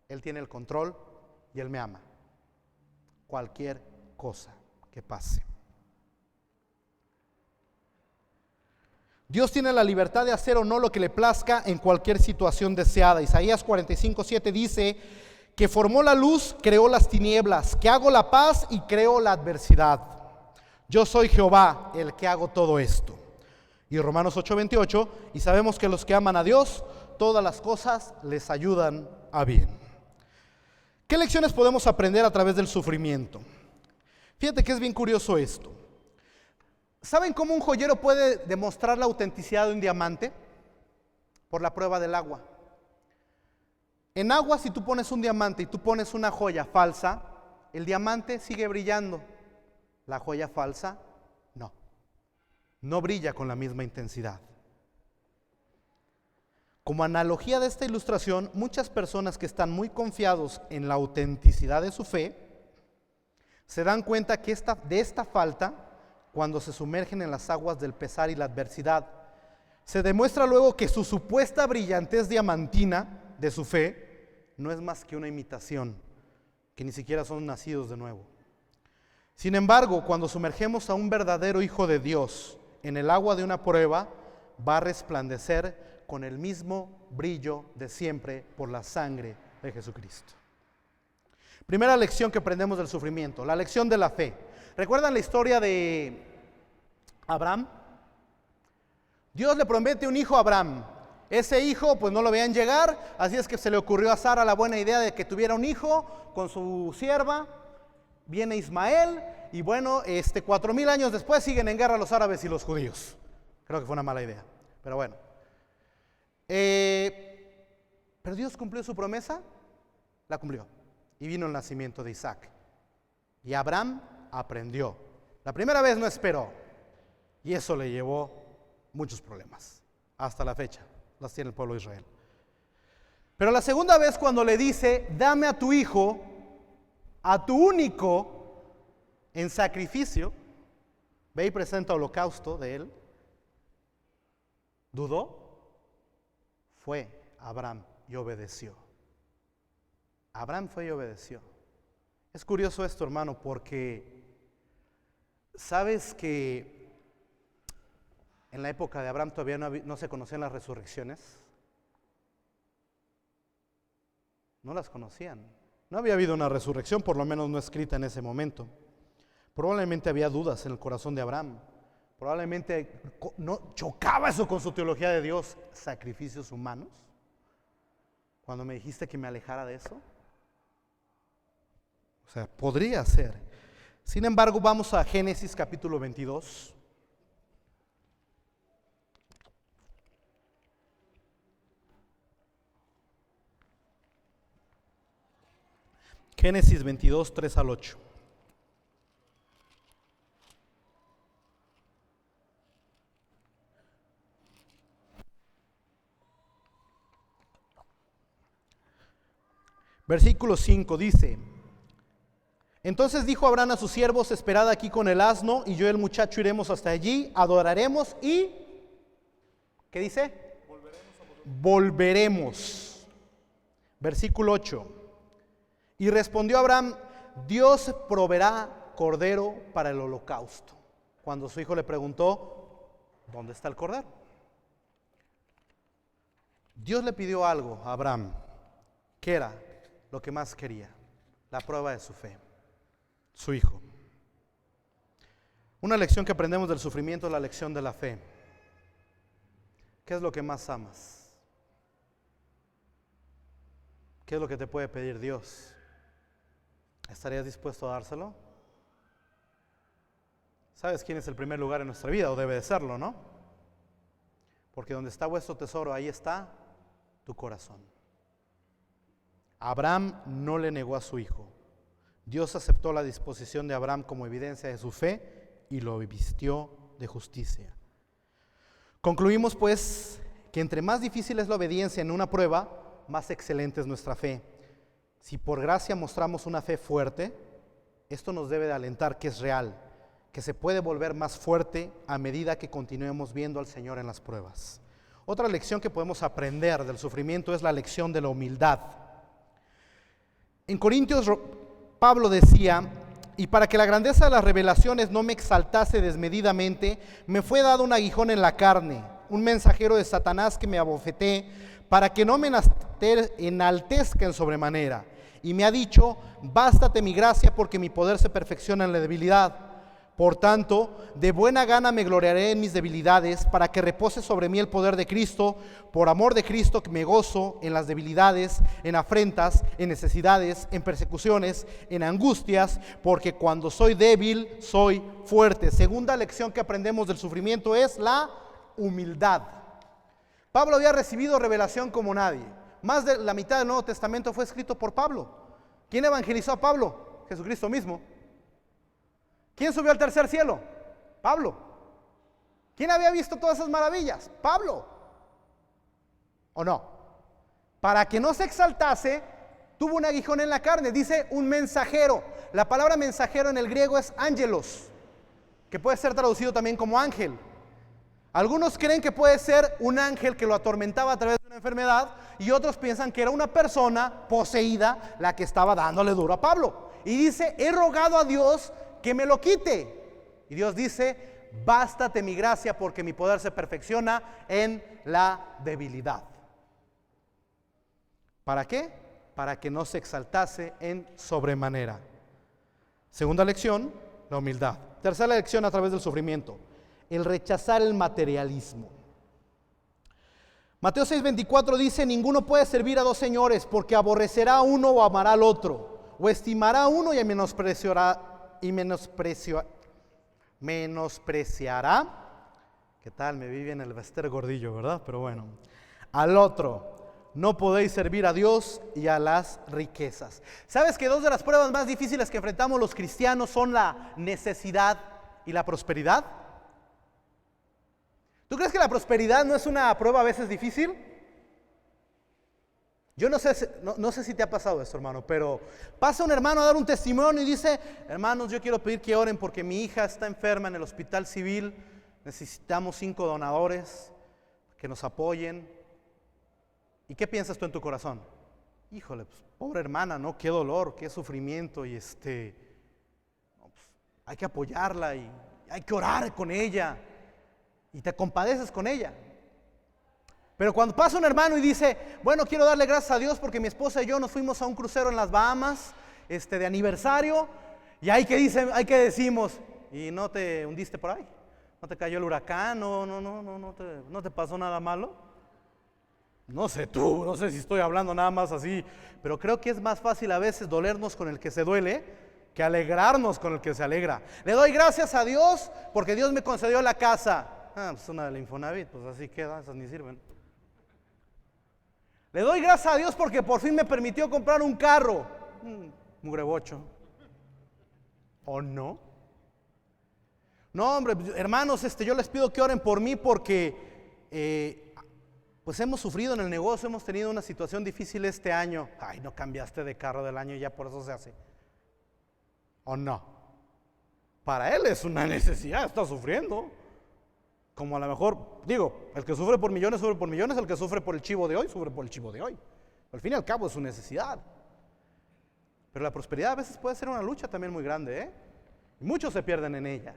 A: Él tiene el control y Él me ama. Cualquier cosa que pase. Dios tiene la libertad de hacer o no lo que le plazca en cualquier situación deseada. Isaías 45:7 dice que formó la luz, creó las tinieblas, que hago la paz y creo la adversidad. Yo soy Jehová, el que hago todo esto. Y Romanos 8:28, y sabemos que los que aman a Dios, todas las cosas les ayudan a bien. ¿Qué lecciones podemos aprender a través del sufrimiento? Fíjate que es bien curioso esto. ¿Saben cómo un joyero puede demostrar la autenticidad de un diamante? Por la prueba del agua. En agua, si tú pones un diamante y tú pones una joya falsa, el diamante sigue brillando. La joya falsa, no brilla con la misma intensidad. Como analogía de esta ilustración, muchas personas que están muy confiados en la autenticidad de su fe, se dan cuenta que de esta falta cuando se sumergen en las aguas del pesar y la adversidad. Se demuestra luego que su supuesta brillantez diamantina de su fe no es más que una imitación, que ni siquiera son nacidos de nuevo. Sin embargo, cuando sumergemos a un verdadero hijo de Dios en el agua de una prueba, va a resplandecer con el mismo brillo de siempre por la sangre de Jesucristo. Primera lección que aprendemos del sufrimiento, la lección de la fe. ¿Recuerdan la historia de Abraham? Dios le promete un hijo a Abraham. Ese hijo pues no lo veían llegar, así es que se le ocurrió a Sara la buena idea de que tuviera un hijo con su sierva. Viene Ismael y bueno, 4000 años después siguen en guerra los árabes y los judíos. Creo que fue una mala idea, pero bueno. Pero Dios cumplió su promesa, la cumplió. Y vino el nacimiento de Isaac. Y Abraham aprendió. La primera vez no esperó. Y eso le llevó muchos problemas. Hasta la fecha las tiene el pueblo de Israel. Pero la segunda vez cuando le dice, dame a tu hijo, a tu único, en sacrificio, ve y presenta holocausto de él, ¿dudó? Fue Abraham y obedeció. Abraham fue y obedeció. Es curioso esto, hermano, porque sabes que en la época de Abraham todavía no se conocían las resurrecciones. No las conocían. No había habido una resurrección, por lo menos no escrita en ese momento. Probablemente había dudas en el corazón de Abraham. Probablemente no chocaba eso con su teología de Dios. ¿Sacrificios humanos? Cuando me dijiste que me alejara de eso. O sea, podría ser. Sin embargo, vamos a Génesis capítulo 22. Génesis 22, 3 al 8. Versículo 5 dice: entonces dijo Abraham a sus siervos: esperad aquí con el asno, y yo y el muchacho iremos hasta allí, adoraremos y... ¿qué dice? Volveremos. Versículo 8. Y respondió Abraham: Dios proveerá cordero para el holocausto. Cuando su hijo le preguntó: ¿dónde está el cordero? Dios le pidió algo a Abraham. ¿Qué era lo que más quería? La prueba de su fe. Su hijo. Una lección que aprendemos del sufrimiento es la lección de la fe. ¿Qué es lo que más amas? ¿Qué es lo que te puede pedir Dios? ¿Estarías dispuesto a dárselo? ¿Sabes quién es el primer lugar en nuestra vida? O debe de serlo, ¿no? Porque donde está vuestro tesoro, ahí está tu corazón. Abraham no le negó a su hijo. Dios aceptó la disposición de Abraham como evidencia de su fe y lo vistió de justicia. Concluimos pues que entre más difícil es la obediencia en una prueba, más excelente es nuestra fe. Si por gracia mostramos una fe fuerte, esto nos debe de alentar que es real, que se puede volver más fuerte a medida que continuemos viendo al Señor en las pruebas. Otra lección que podemos aprender del sufrimiento es la lección de la humildad. En Corintios, Pablo decía: y para que la grandeza de las revelaciones no me exaltase desmedidamente, me fue dado un aguijón en la carne, un mensajero de Satanás que me abofeté, para que no me enaltezca en sobremanera. Y me ha dicho: bástate mi gracia, porque mi poder se perfecciona en la debilidad. Por tanto, de buena gana me gloriaré en mis debilidades, para que repose sobre mí el poder de Cristo. Por amor de Cristo me gozo en las debilidades, en afrentas, en necesidades, en persecuciones, en angustias, porque cuando soy débil, soy fuerte. Segunda lección que aprendemos del sufrimiento es la humildad. Pablo había recibido revelación como nadie. Más de la mitad del Nuevo Testamento fue escrito por Pablo. ¿Quién evangelizó a Pablo? Jesucristo mismo. ¿Quién subió al tercer cielo? Pablo. ¿Quién había visto todas esas maravillas? Pablo. ¿O no? Para que no se exaltase, tuvo un aguijón en la carne. Dice un mensajero. La palabra mensajero en el griego es ángelos, que puede ser traducido también como ángel. Algunos creen que puede ser un ángel que lo atormentaba a través de una enfermedad, y otros piensan que era una persona poseída la que estaba dándole duro a Pablo. Y dice: he rogado a Dios que me lo quite. Y Dios dice: bástate mi gracia, porque mi poder se perfecciona en la debilidad. ¿Para qué? Para que no se exaltase en sobremanera. Segunda lección, la humildad. Tercera lección a través del sufrimiento: el rechazar el materialismo. Mateo 6:24 dice: ninguno puede servir a dos señores, porque aborrecerá a uno o amará al otro, o estimará a uno y menospreciará. ¿Qué tal? Me vi bien el Bester Gordillo, ¿verdad? Pero bueno, al otro. No podéis servir a Dios y a las riquezas. ¿Sabes que dos de las pruebas más difíciles que enfrentamos los cristianos son la necesidad y la prosperidad? ¿Tú crees que la prosperidad no es una prueba a veces difícil? Yo no sé si te ha pasado esto, hermano, pero pasa un hermano a dar un testimonio y dice: hermanos, yo quiero pedir que oren porque mi hija está enferma en el hospital civil, necesitamos 5 donadores que nos apoyen. ¿Y qué piensas tú en tu corazón? Híjole, pues, pobre hermana, ¿no? Qué dolor, qué sufrimiento, y no, pues, hay que apoyarla y hay que orar con ella, y te compadeces con ella. Pero cuando pasa un hermano y dice: bueno, quiero darle gracias a Dios porque mi esposa y yo nos fuimos a un crucero en las Bahamas, de aniversario, y hay que decimos: ¿y no te hundiste por ahí? ¿No te cayó el huracán? ¿No te pasó nada malo? No sé tú, no sé si estoy hablando nada más así, pero creo que es más fácil a veces dolernos con el que se duele que alegrarnos con el que se alegra. Le doy gracias a Dios porque Dios me concedió la casa. Pues una del Infonavit, pues así queda, esas ni sirven. Le doy gracias a Dios porque por fin me permitió comprar un carro. Mugrebocho. ¿O no? No, hombre, hermanos, yo les pido que oren por mí porque Pues hemos sufrido en el negocio, hemos tenido una situación difícil este año. Ay, no cambiaste de carro del año y ya por eso se hace. ¿O no? Para él es una necesidad, está sufriendo. Como a lo mejor, digo, el que sufre por millones, el que sufre por el chivo de hoy, sufre por el chivo de hoy. Al fin y al cabo es su necesidad. Pero la prosperidad a veces puede ser una lucha también muy grande, ¿eh? Y muchos se pierden en ella.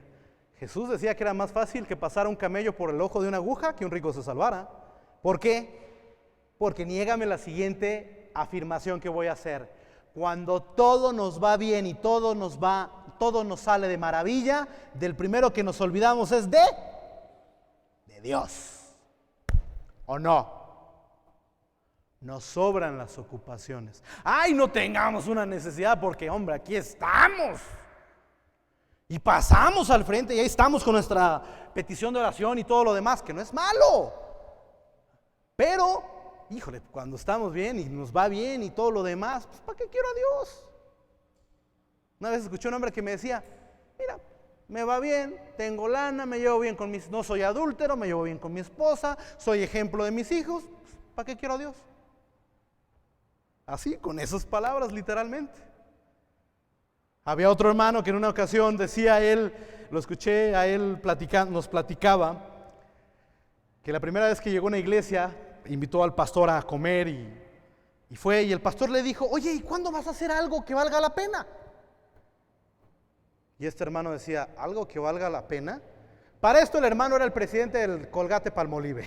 A: Jesús decía que era más fácil que pasara un camello por el ojo de una aguja que un rico se salvara. ¿Por qué? Porque niégame la siguiente afirmación que voy a hacer. Cuando todo nos va bien y todo nos sale de maravilla, del primero que nos olvidamos es de Dios. ¿O no? Nos sobran las ocupaciones. ¡Ay, no tengamos una necesidad! Porque, hombre, aquí estamos. Y pasamos al frente y ahí estamos con nuestra petición de oración y todo lo demás, que no es malo. Pero, híjole, cuando estamos bien y nos va bien y todo lo demás, pues ¿para qué quiero a Dios? Una vez escuché un hombre que me decía, mira, me va bien, tengo lana, me llevo bien con no soy adúltero, me llevo bien con mi esposa, soy ejemplo de mis hijos, pues, ¿para qué quiero a Dios? Así, con esas palabras, literalmente. Había otro hermano que en una ocasión decía él, lo escuché a él platicando, nos platicaba, que la primera vez que llegó a una iglesia, invitó al pastor a comer y fue, y el pastor le dijo, oye, ¿y cuándo vas a hacer algo que valga la pena? Y este hermano decía, ¿algo que valga la pena? Para esto el hermano era el presidente del Colgate Palmolive,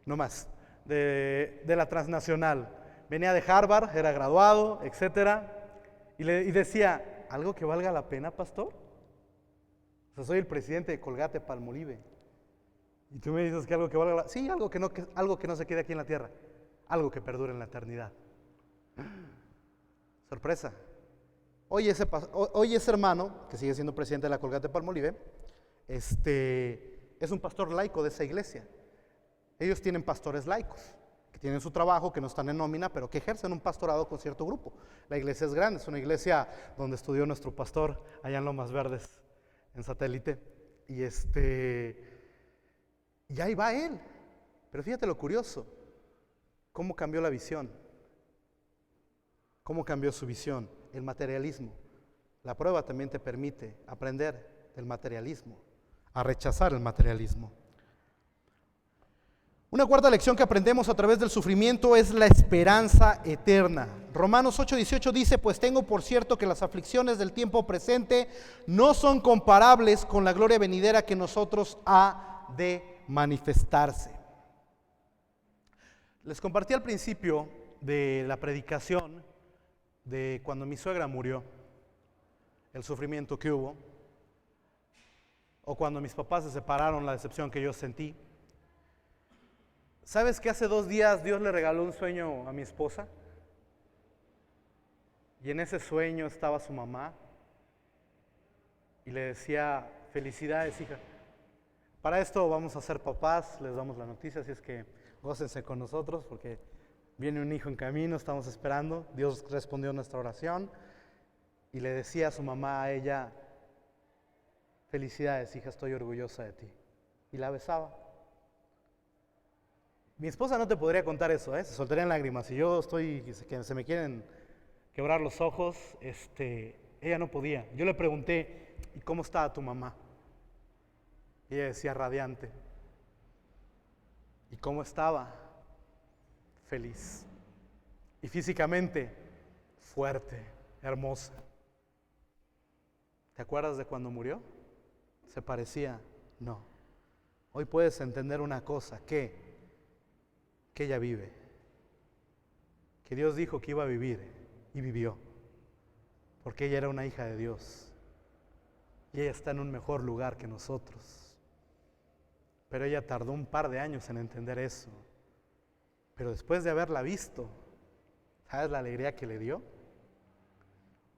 A: no más, de la transnacional. Venía de Harvard, era graduado, etcétera, y decía, ¿algo que valga la pena, pastor? O sea, soy el presidente de Colgate Palmolive. Y tú me dices que algo que valga la... Sí, algo que no se quede aquí en la tierra, algo que perdure en la eternidad. Sorpresa. Hoy ese hermano, que sigue siendo presidente de la Colgate Palmolive, es un pastor laico de esa iglesia. Ellos tienen pastores laicos, que tienen su trabajo, que no están en nómina, pero que ejercen un pastorado con cierto grupo. La iglesia es grande, es una iglesia donde estudió nuestro pastor allá en Lomas Verdes, en Satélite, y ahí va él. Pero fíjate lo curioso, cómo cambió la visión, cómo cambió su visión, el materialismo. La prueba también te permite aprender del materialismo, a rechazar el materialismo. Una cuarta lección que aprendemos a través del sufrimiento es la esperanza eterna. Romanos 8:18 dice, pues tengo por cierto que las aflicciones del tiempo presente no son comparables con la gloria venidera que nosotros ha de manifestarse. Les compartí al principio de la predicación de cuando mi suegra murió, el sufrimiento que hubo, o cuando mis papás se separaron, la decepción que yo sentí. ¿Sabes que hace 2 días Dios le regaló un sueño a mi esposa? Y en ese sueño estaba su mamá y le decía, felicidades, hija. Para esto vamos a ser papás, les damos la noticia, así es que gócense con nosotros porque viene un hijo en camino, estamos esperando. Dios respondió a nuestra oración y le decía a su mamá, a ella, felicidades, hija, estoy orgullosa de ti. Y la besaba. Mi esposa no te podría contar eso, se soltaría en lágrimas. Si yo que se me quieren quebrar los ojos, ella no podía. Yo le pregunté, ¿y cómo está tu mamá? Y ella decía, radiante. ¿Y cómo estaba? Feliz. Y físicamente, fuerte, hermosa. ¿Te acuerdas de cuando murió? ¿Se parecía? No. Hoy puedes entender una cosa, que ella vive, que Dios dijo que iba a vivir y vivió, porque ella era una hija de Dios y ella está en un mejor lugar que nosotros. Pero ella tardó un par de años en entender eso. Pero después de haberla visto, ¿sabes la alegría que le dio?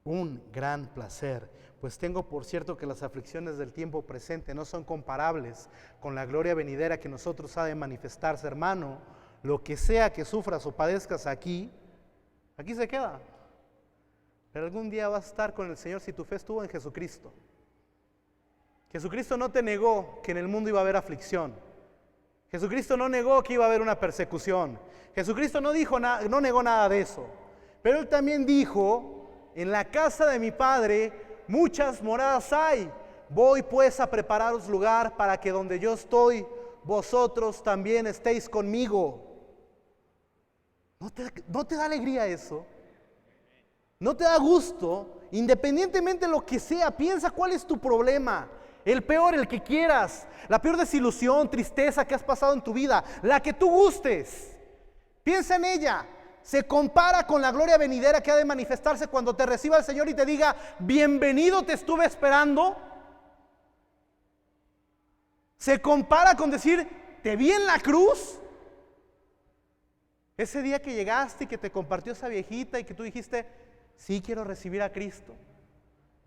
A: Un gran placer, pues tengo por cierto que las aflicciones del tiempo presente no son comparables con la gloria venidera que nosotros ha de manifestarse, hermano. Lo que sea que sufras o padezcas aquí se queda. Pero algún día vas a estar con el Señor si tu fe estuvo en Jesucristo. Jesucristo no te negó que en el mundo iba a haber aflicción. Jesucristo no negó que iba a haber una persecución. Jesucristo no negó nada de eso. Pero Él también dijo, en la casa de mi Padre muchas moradas hay. Voy pues a prepararos lugar para que donde yo estoy, vosotros también estéis conmigo. ¿No te da alegría eso? ¿No te da gusto? Independientemente de lo que sea, piensa cuál es tu problema. El peor, el que quieras. La peor desilusión, tristeza que has pasado en tu vida. La que tú gustes. Piensa en ella. Se compara con la gloria venidera que ha de manifestarse cuando te reciba el Señor y te diga, bienvenido, te estuve esperando. Se compara con decir, te vi en la cruz. Ese día que llegaste y que te compartió esa viejita y que tú dijiste, sí quiero recibir a Cristo.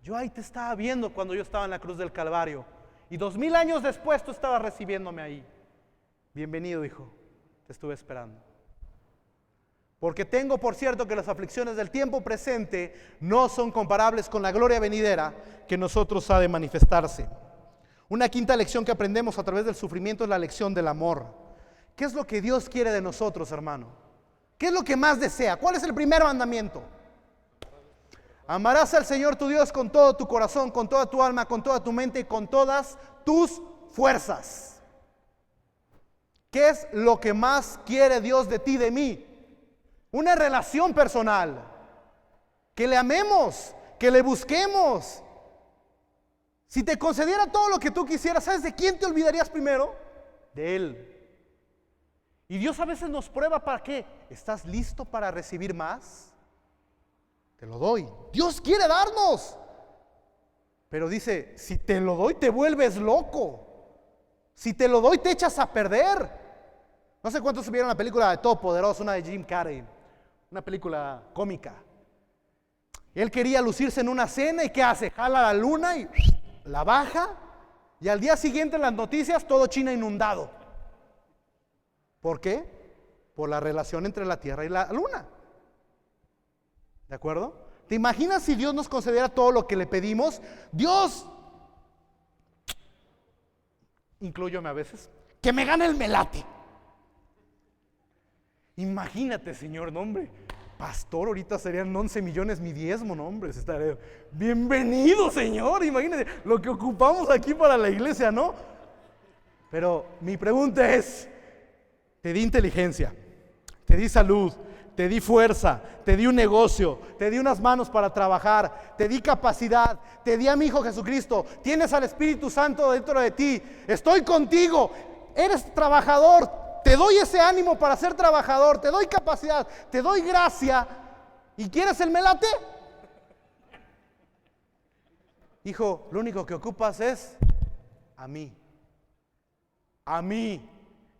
A: Yo ahí te estaba viendo cuando yo estaba en la cruz del Calvario. Y 2000 años después tú estabas recibiéndome ahí. Bienvenido, hijo, te estuve esperando. Porque tengo por cierto que las aflicciones del tiempo presente no son comparables con la gloria venidera que nosotros ha de manifestarse. Una quinta lección que aprendemos a través del sufrimiento es la lección del amor. ¿Qué es lo que Dios quiere de nosotros, hermano? ¿Qué es lo que más desea? ¿Cuál es el primer mandamiento? Amarás al Señor tu Dios con todo tu corazón, con toda tu alma, con toda tu mente y con todas tus fuerzas. ¿Qué es lo que más quiere Dios de ti, de mí? Una relación personal. Que le amemos, que le busquemos. Si te concediera todo lo que tú quisieras, ¿sabes de quién te olvidarías primero? De Él. Y Dios a veces nos prueba ¿para qué? ¿Estás listo para recibir más? Te lo doy. Dios quiere darnos. Pero dice, si te lo doy te vuelves loco. Si te lo doy te echas a perder. No sé cuántos vieron la película de Todopoderoso, una de Jim Carrey. Una película cómica. Él quería lucirse en una cena y ¿qué hace? Jala la luna y la baja. Y al día siguiente en las noticias todo China inundado. ¿Por qué? Por la relación entre la Tierra y la Luna. ¿De acuerdo? ¿Te imaginas si Dios nos concediera todo lo que le pedimos? Dios, incluyome a veces, que me gane el melate. Imagínate, Señor, no hombre, pastor, ahorita serían 11 millones mi diezmo, no hombre, estaría, bienvenido, Señor, imagínate lo que ocupamos aquí para la iglesia, ¿no? Pero mi pregunta es, te di inteligencia, te di salud, te di fuerza, te di un negocio, te di unas manos para trabajar, te di capacidad, te di a mi Hijo Jesucristo, tienes al Espíritu Santo dentro de ti, estoy contigo, eres trabajador, te doy ese ánimo para ser trabajador, te doy capacidad, te doy gracia, ¿y quieres el melate? Hijo, lo único que ocupas es a mí. A mí.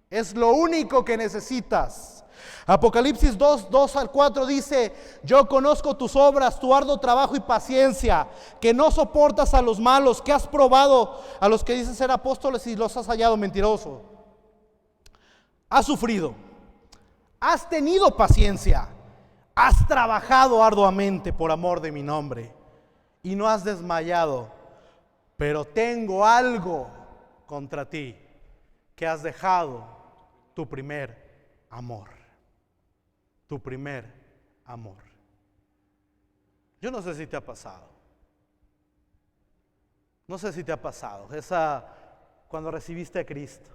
A: Es lo único que necesitas. Apocalipsis 2 al 4 dice, yo conozco tus obras, tu arduo trabajo y paciencia, que no soportas a los malos, que has probado a los que dicen ser apóstoles y los has hallado mentirosos. Has sufrido, has tenido paciencia, has trabajado arduamente por amor de mi nombre y no has desmayado, pero tengo algo contra ti, que has dejado tu primer amor. Tu primer amor. Yo no sé si te ha pasado. No sé si te ha pasado. Cuando recibiste a Cristo.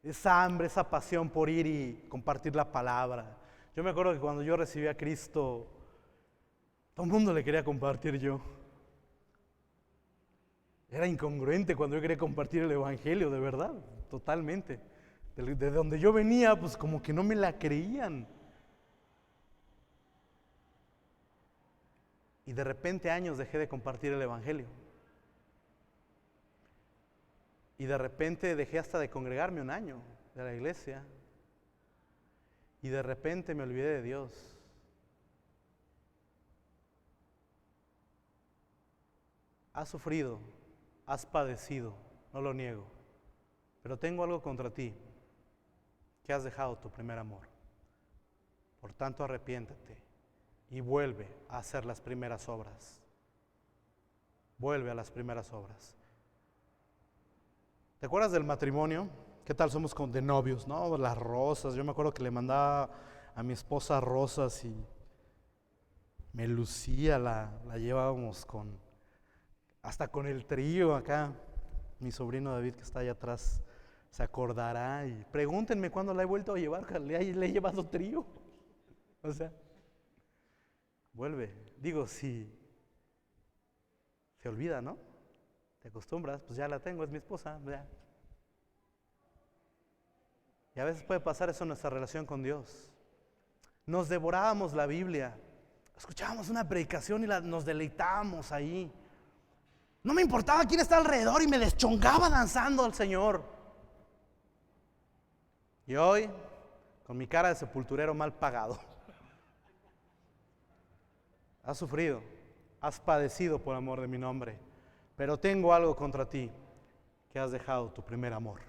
A: Esa hambre, esa pasión por ir y compartir la palabra. Yo me acuerdo que cuando yo recibí a Cristo, todo el mundo le quería compartir yo. Era incongruente cuando yo quería compartir el evangelio, de verdad, totalmente. De donde yo venía, pues como que no me la creían. Y de repente años dejé de compartir el evangelio. Y de repente dejé hasta de congregarme un año de la iglesia. Y de repente me olvidé de Dios. Has sufrido, has padecido, no lo niego. Pero tengo algo contra ti, que has dejado tu primer amor. Por tanto, arrepiéntete y vuelve a hacer las primeras obras. Vuelve a las primeras obras. ¿Te acuerdas del matrimonio? ¿Qué tal somos de novios, no? Las rosas, yo me acuerdo que le mandaba a mi esposa rosas y me lucía, la llevábamos hasta con el trío acá. Mi sobrino David, que está allá atrás, se acordará, y pregúntenme cuándo la he vuelto a llevar, le he llevado trío. O sea, vuelve. Digo, si se olvida, ¿no? Te acostumbras, pues ya la tengo, es mi esposa, ya. Y a veces puede pasar eso en nuestra relación con Dios. Nos devorábamos la Biblia, escuchábamos una predicación y nos deleitábamos ahí. No me importaba quién estaba alrededor y me deschongaba danzando al Señor. Y hoy, con mi cara de sepulturero mal pagado, has sufrido, has padecido por amor de mi nombre, pero tengo algo contra ti, que has dejado tu primer amor.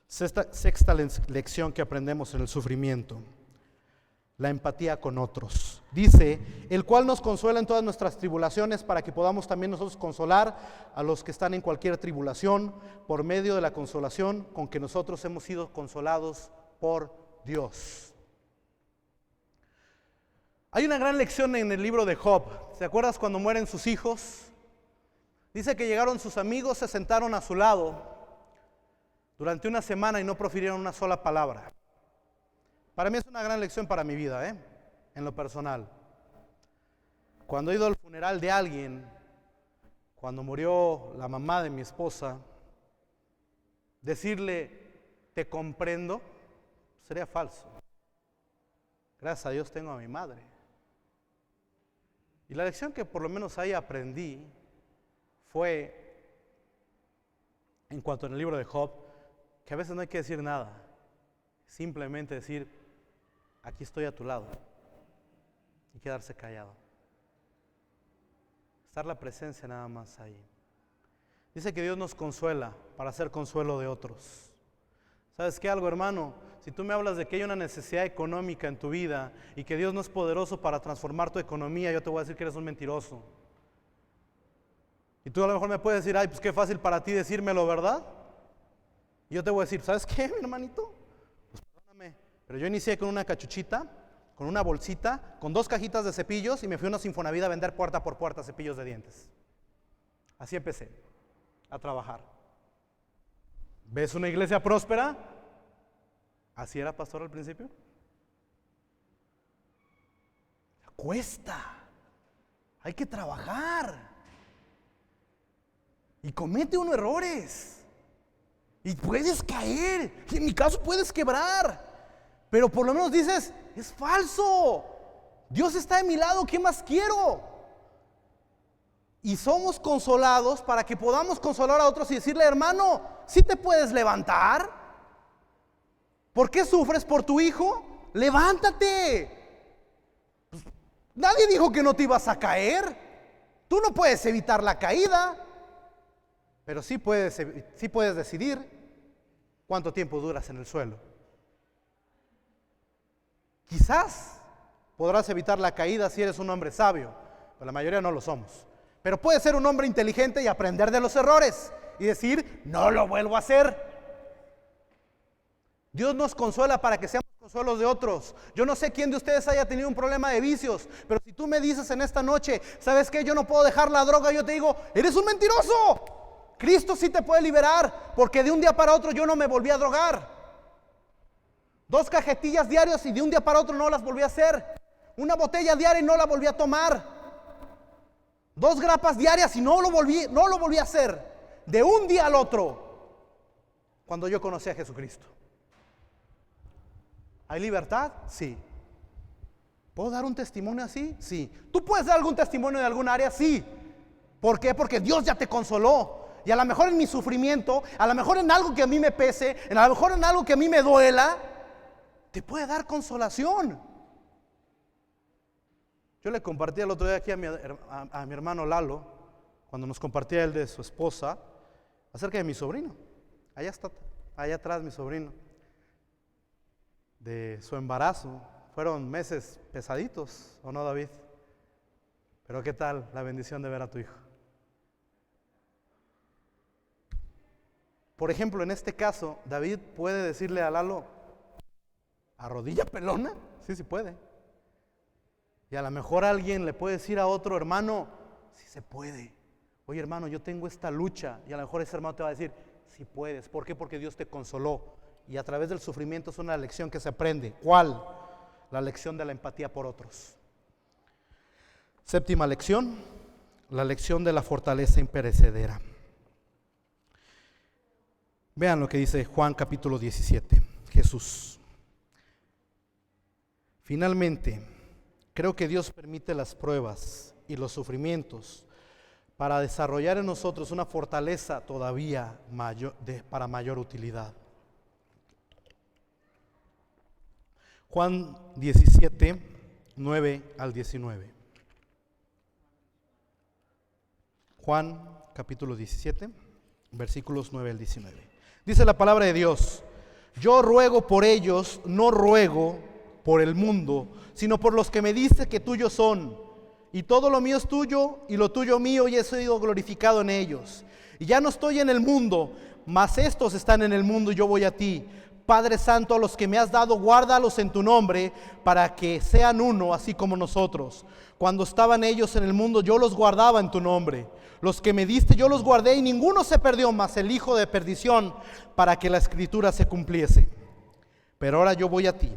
A: Sexta lección que aprendemos en el sufrimiento: la empatía con otros. Dice, el cual nos consuela en todas nuestras tribulaciones, para que podamos también nosotros consolar a los que están en cualquier tribulación, por medio de la consolación con que nosotros hemos sido consolados por Dios. Hay una gran lección en el libro de Job. ¿Se acuerdas cuando mueren sus hijos? Dice que llegaron sus amigos, se sentaron a su lado durante una semana y no profirieron una sola palabra. Para mí es una gran lección para mi vida, en lo personal. Cuando he ido al funeral de alguien, cuando murió la mamá de mi esposa, decirle, te comprendo, sería falso. Gracias a Dios tengo a mi madre. Y la lección que por lo menos ahí aprendí fue, en cuanto en el libro de Job, que a veces no hay que decir nada, simplemente decir, aquí estoy a tu lado, y quedarse callado. Estar la presencia nada más ahí. Dice que Dios nos consuela para hacer consuelo de otros. ¿Sabes qué algo, hermano? Si tú me hablas de que hay una necesidad económica en tu vida y que Dios no es poderoso para transformar tu economía, yo te voy a decir que eres un mentiroso. Y tú a lo mejor me puedes decir, ay, pues qué fácil para ti decírmelo, ¿verdad? Y yo te voy a decir, ¿sabes qué, mi hermanito? Pues perdóname, pero yo inicié con una cachuchita, con una bolsita, con 2 cajitas de cepillos y me fui a una Sinfonavida a vender puerta por puerta cepillos de dientes. Así empecé a trabajar. ¿Ves una iglesia próspera? ¿Así era pastor al principio? Cuesta. Hay que trabajar. Y comete uno errores. Y puedes caer. Y en mi caso puedes quebrar. Pero por lo menos dices, es falso. Dios está de mi lado, ¿qué más quiero? Y somos consolados para que podamos consolar a otros y decirle, hermano, ¿sí te puedes levantar? ¿Por qué sufres por tu hijo? ¡Levántate! Pues, nadie dijo que no te ibas a caer. Tú no puedes evitar la caída, pero sí puedes decidir cuánto tiempo duras en el suelo. Quizás podrás evitar la caída si eres un hombre sabio, pero la mayoría no lo somos. Pero puedes ser un hombre inteligente y aprender de los errores y decir, no lo vuelvo a hacer. Dios nos consuela para que seamos consuelos de otros. Yo no sé quién de ustedes haya tenido un problema de vicios, pero si tú me dices en esta noche, ¿sabes qué? Yo no puedo dejar la droga, yo te digo, eres un mentiroso. Cristo sí te puede liberar, porque de un día para otro yo no me volví a drogar. 2 cajetillas diarias y de un día para otro no las volví a hacer. Una botella diaria y no la volví a tomar. 2 grapas diarias y no lo volví a hacer. De un día al otro, cuando yo conocí a Jesucristo. ¿Hay libertad? Sí. ¿Puedo dar un testimonio así? Sí. ¿Tú puedes dar algún testimonio de algún área? Sí. ¿Por qué? Porque Dios ya te consoló. Y a lo mejor en mi sufrimiento, a lo mejor en algo que a mí me pese, a lo mejor en algo que a mí me duela, te puede dar consolación. Yo le compartí el otro día aquí a mi hermano Lalo, cuando nos compartía él de su esposa, acerca de mi sobrino. Allá está, allá atrás mi sobrino. De su embarazo. Fueron meses pesaditos, ¿o no, David? Pero ¿qué tal la bendición de ver a tu hijo? Por ejemplo, en este caso, David puede decirle a Lalo, ¿a rodilla pelona? Sí puede. Y a lo mejor alguien le puede decir a otro hermano, sí se puede. Oye hermano, yo tengo esta lucha. Y a lo mejor ese hermano te va a decir, sí puedes. ¿Por qué? Porque Dios te consoló. Y a través del sufrimiento es una lección que se aprende. ¿Cuál? La lección de la empatía por otros. Séptima lección, la lección de la fortaleza imperecedera. Vean lo que dice Juan capítulo 17, Jesús. Finalmente, creo que Dios permite las pruebas y los sufrimientos para desarrollar en nosotros una fortaleza todavía para mayor utilidad. Juan 17, 9 al 19. Juan capítulo 17, versículos 9 al 19. Dice la palabra de Dios: yo ruego por ellos, no ruego por el mundo, sino por los que me diste que tuyos son. Y todo lo mío es tuyo, y lo tuyo mío, y he sido glorificado en ellos. Y ya no estoy en el mundo, mas estos están en el mundo, y yo voy a ti. Padre Santo, a los que me has dado, guárdalos en tu nombre, para que sean uno, así como nosotros. Cuando estaban ellos en el mundo, yo los guardaba en tu nombre. Los que me diste, yo los guardé, y ninguno se perdió, mas el hijo de perdición, para que la escritura se cumpliese. Pero ahora yo voy a ti,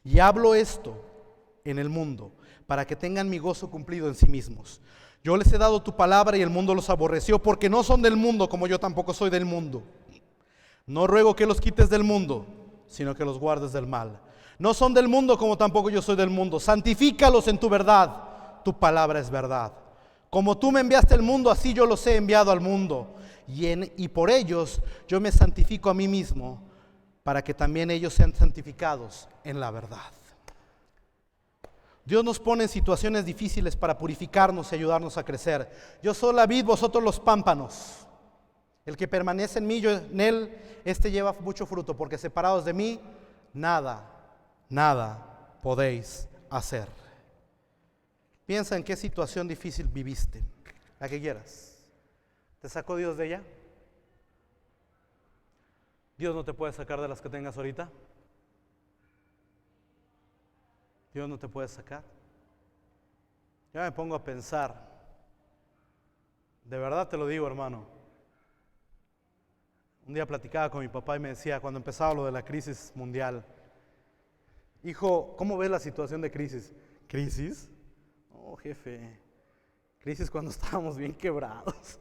A: y hablo esto en el mundo, para que tengan mi gozo cumplido en sí mismos. Yo les he dado tu palabra, y el mundo los aborreció, porque no son del mundo, como yo tampoco soy del mundo. No ruego que los quites del mundo, sino que los guardes del mal. No son del mundo, como tampoco yo soy del mundo. Santifícalos en tu verdad, tu palabra es verdad. Como tú me enviaste al mundo, así yo los he enviado al mundo. Y por ellos yo me santifico a mí mismo, para que también ellos sean santificados en la verdad. Dios nos pone en situaciones difíciles para purificarnos y ayudarnos a crecer. Yo soy la vid, vosotros los pámpanos. El que permanece en mí, yo en él, este lleva mucho fruto, porque separados de mí, nada podéis hacer. Piensa en qué situación difícil viviste, la que quieras. ¿Te sacó Dios de ella? Dios no te puede sacar de las que tengas ahorita. Dios no te puede sacar. Yo me pongo a pensar, de verdad te lo digo, hermano. Un día platicaba con mi papá y me decía, cuando empezaba lo de la crisis mundial, hijo, ¿cómo ves la situación de crisis? ¿Crisis? No, jefe, crisis cuando estábamos bien quebrados,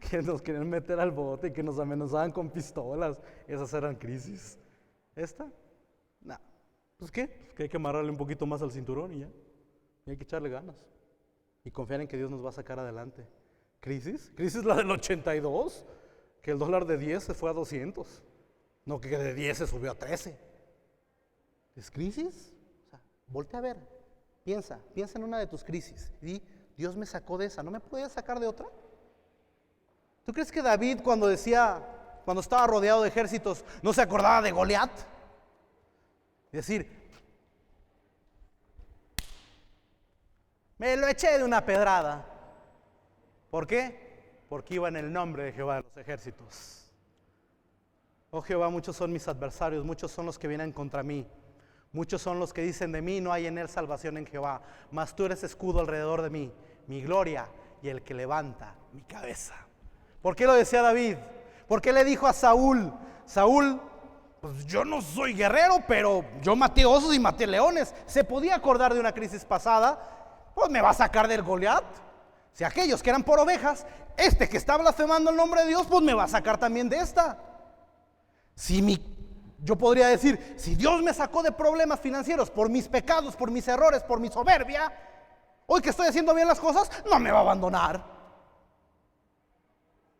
A: que nos querían meter al bote y que nos amenazaban con pistolas. Esas eran crisis. ¿Esta? No. Pues ¿qué? Pues que hay que amarrarle un poquito más al cinturón y ya. Y hay que echarle ganas. Y confiar en que Dios nos va a sacar adelante. ¿Crisis? ¿Crisis la del 82? Que el dólar de 10 se fue a 200. No, que de 10 se subió a 13. ¿Es crisis? O sea, voltea a ver. Piensa en una de tus crisis. Y Dios me sacó de esa. ¿No me podía sacar de otra? ¿Tú crees que David cuando estaba rodeado de ejércitos, no se acordaba de Goliat? Es decir, me lo eché de una pedrada. ¿Por qué? Porque iba en el nombre de Jehová de los ejércitos. Oh Jehová, muchos son mis adversarios, muchos son los que vienen contra mí. Muchos son los que dicen de mí, no hay en él salvación en Jehová. Mas tú eres escudo alrededor de mí, mi gloria y el que levanta mi cabeza. ¿Por qué lo decía David? ¿Por qué le dijo a Saúl? Saúl, pues yo no soy guerrero, pero yo maté osos y maté leones. ¿Se podía acordar de una crisis pasada? Pues me va a sacar del Goliat. Si aquellos que eran por ovejas, este que está blasfemando el nombre de Dios, pues me va a sacar también de esta. Yo podría decir, si Dios me sacó de problemas financieros por mis pecados, por mis errores, por mi soberbia, hoy que estoy haciendo bien las cosas, no me va a abandonar.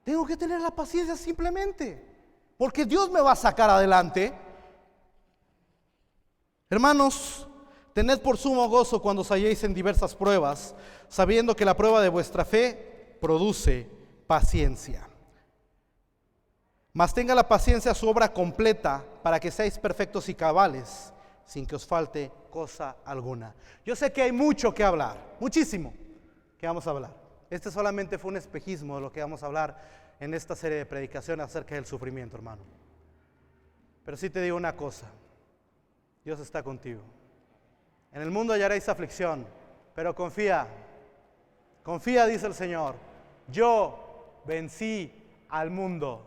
A: Tengo que tener la paciencia simplemente, porque Dios me va a sacar adelante. Hermanos, tened por sumo gozo cuando os halléis en diversas pruebas, sabiendo que la prueba de vuestra fe produce paciencia. Mas tenga la paciencia su obra completa, para que seáis perfectos y cabales, sin que os falte cosa alguna. Yo sé que hay mucho que hablar, muchísimo que vamos a hablar. Este solamente fue un espejismo de lo que vamos a hablar en esta serie de predicaciones acerca del sufrimiento, hermano. Pero sí te digo una cosa, Dios está contigo. En el mundo hallaréis aflicción, pero confía, dice el Señor. Yo vencí al mundo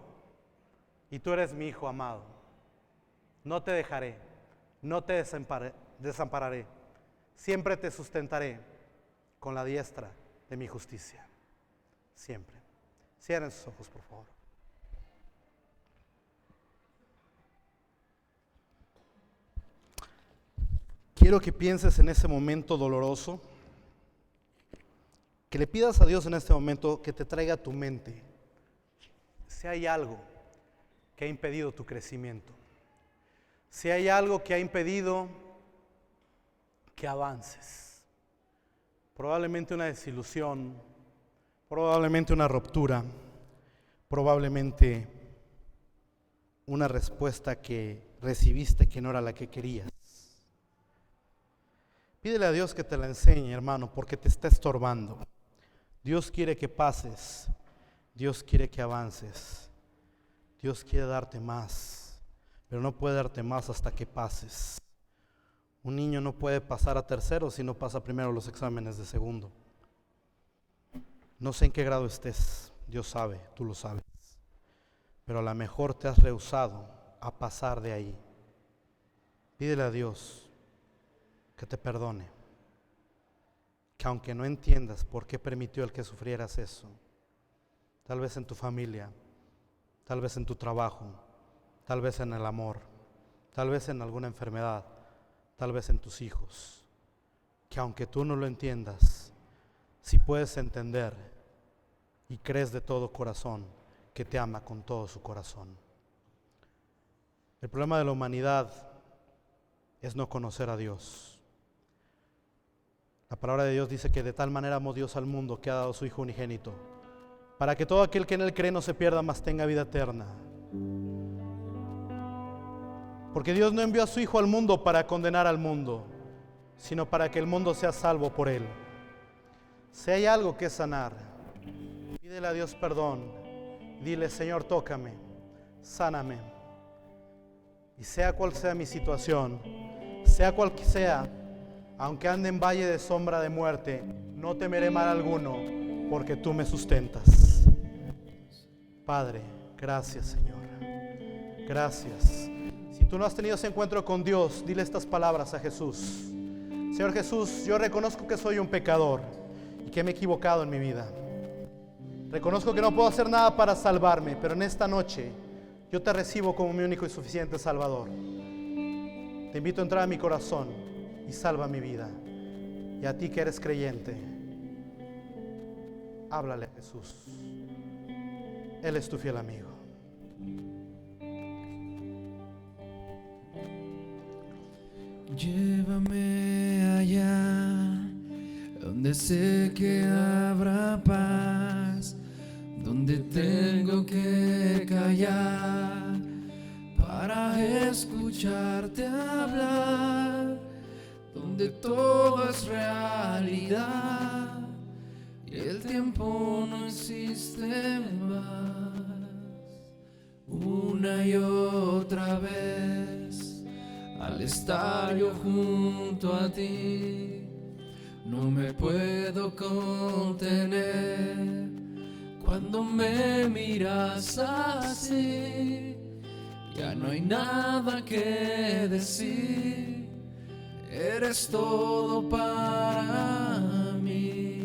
A: y tú eres mi hijo amado. No te dejaré, no te desampararé. Siempre te sustentaré con la diestra de mi justicia. Siempre. Cierren sus ojos, por favor. Quiero que pienses en ese momento doloroso, que le pidas a Dios en este momento que te traiga a tu mente si hay algo que ha impedido tu crecimiento, si hay algo que ha impedido que avances. Probablemente una desilusión, probablemente una ruptura, probablemente una respuesta que recibiste que no era la que querías. Pídele a Dios que te la enseñe, hermano, porque te está estorbando. Dios quiere que pases, Dios quiere que avances, Dios quiere darte más, pero no puede darte más hasta que pases. Un niño no puede pasar a tercero si no pasa primero los exámenes de segundo. No sé en qué grado estés, Dios sabe, tú lo sabes, pero a lo mejor te has rehusado a pasar de ahí. Pídele a Dios que te perdone, que aunque no entiendas por qué permitió el que sufrieras eso, tal vez en tu familia, tal vez en tu trabajo, tal vez en el amor, tal vez en alguna enfermedad, tal vez en tus hijos, que aunque tú no lo entiendas, si puedes entender y crees de todo corazón que te ama con todo su corazón. El problema de la humanidad es no conocer a Dios. La palabra de Dios dice que de tal manera amó Dios al mundo que ha dado a su Hijo unigénito, para que todo aquel que en Él cree no se pierda, mas tenga vida eterna. Porque Dios no envió a su Hijo al mundo para condenar al mundo, sino para que el mundo sea salvo por Él. Si hay algo que sanar, pídele a Dios perdón. Dile: Señor, tócame, sáname. Y sea cual sea mi situación, sea cual sea, aunque ande en valle de sombra de muerte, no temeré mal alguno, porque tú me sustentas. Padre, gracias, Señor. Gracias. Si tú no has tenido ese encuentro con Dios, dile estas palabras a Jesús. Señor Jesús, yo reconozco que soy un pecador y que me he equivocado en mi vida. Reconozco que no puedo hacer nada para salvarme, pero en esta noche yo te recibo como mi único y suficiente Salvador. Te invito a entrar a mi corazón y salva mi vida. Y a ti que eres creyente, háblale a Jesús. Él es tu fiel amigo.
B: Llévame allá, donde sé que habrá paz, donde tengo que callar para escucharte hablar, donde todo es realidad y el tiempo no existe más. Una y otra vez, al estar yo junto a ti, no me puedo contener. Cuando me miras así, ya no hay nada que decir. Eres todo para mí.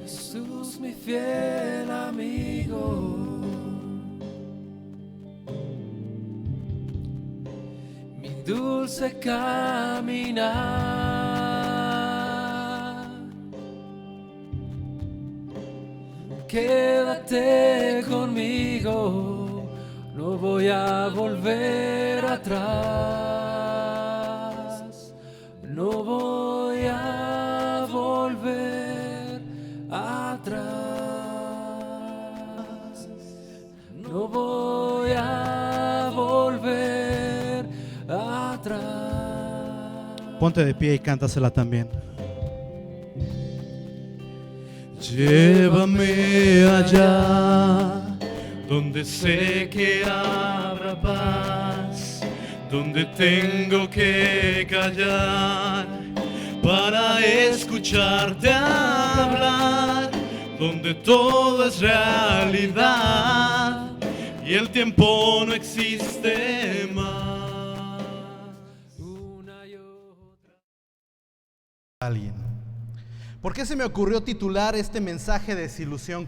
B: Jesús, mi fiel amigo, mi dulce caminar. Quédate conmigo, no voy a volver atrás, no voy a volver atrás, no voy a volver atrás.
A: Ponte de pie y cántasela también.
B: Llévame allá, donde sé que habrá paz, donde tengo que callar para escucharte hablar, donde todo es realidad y el tiempo no existe más. Una y otra.
A: Alguien. ¿Por qué se me ocurrió titular este mensaje de desilusión?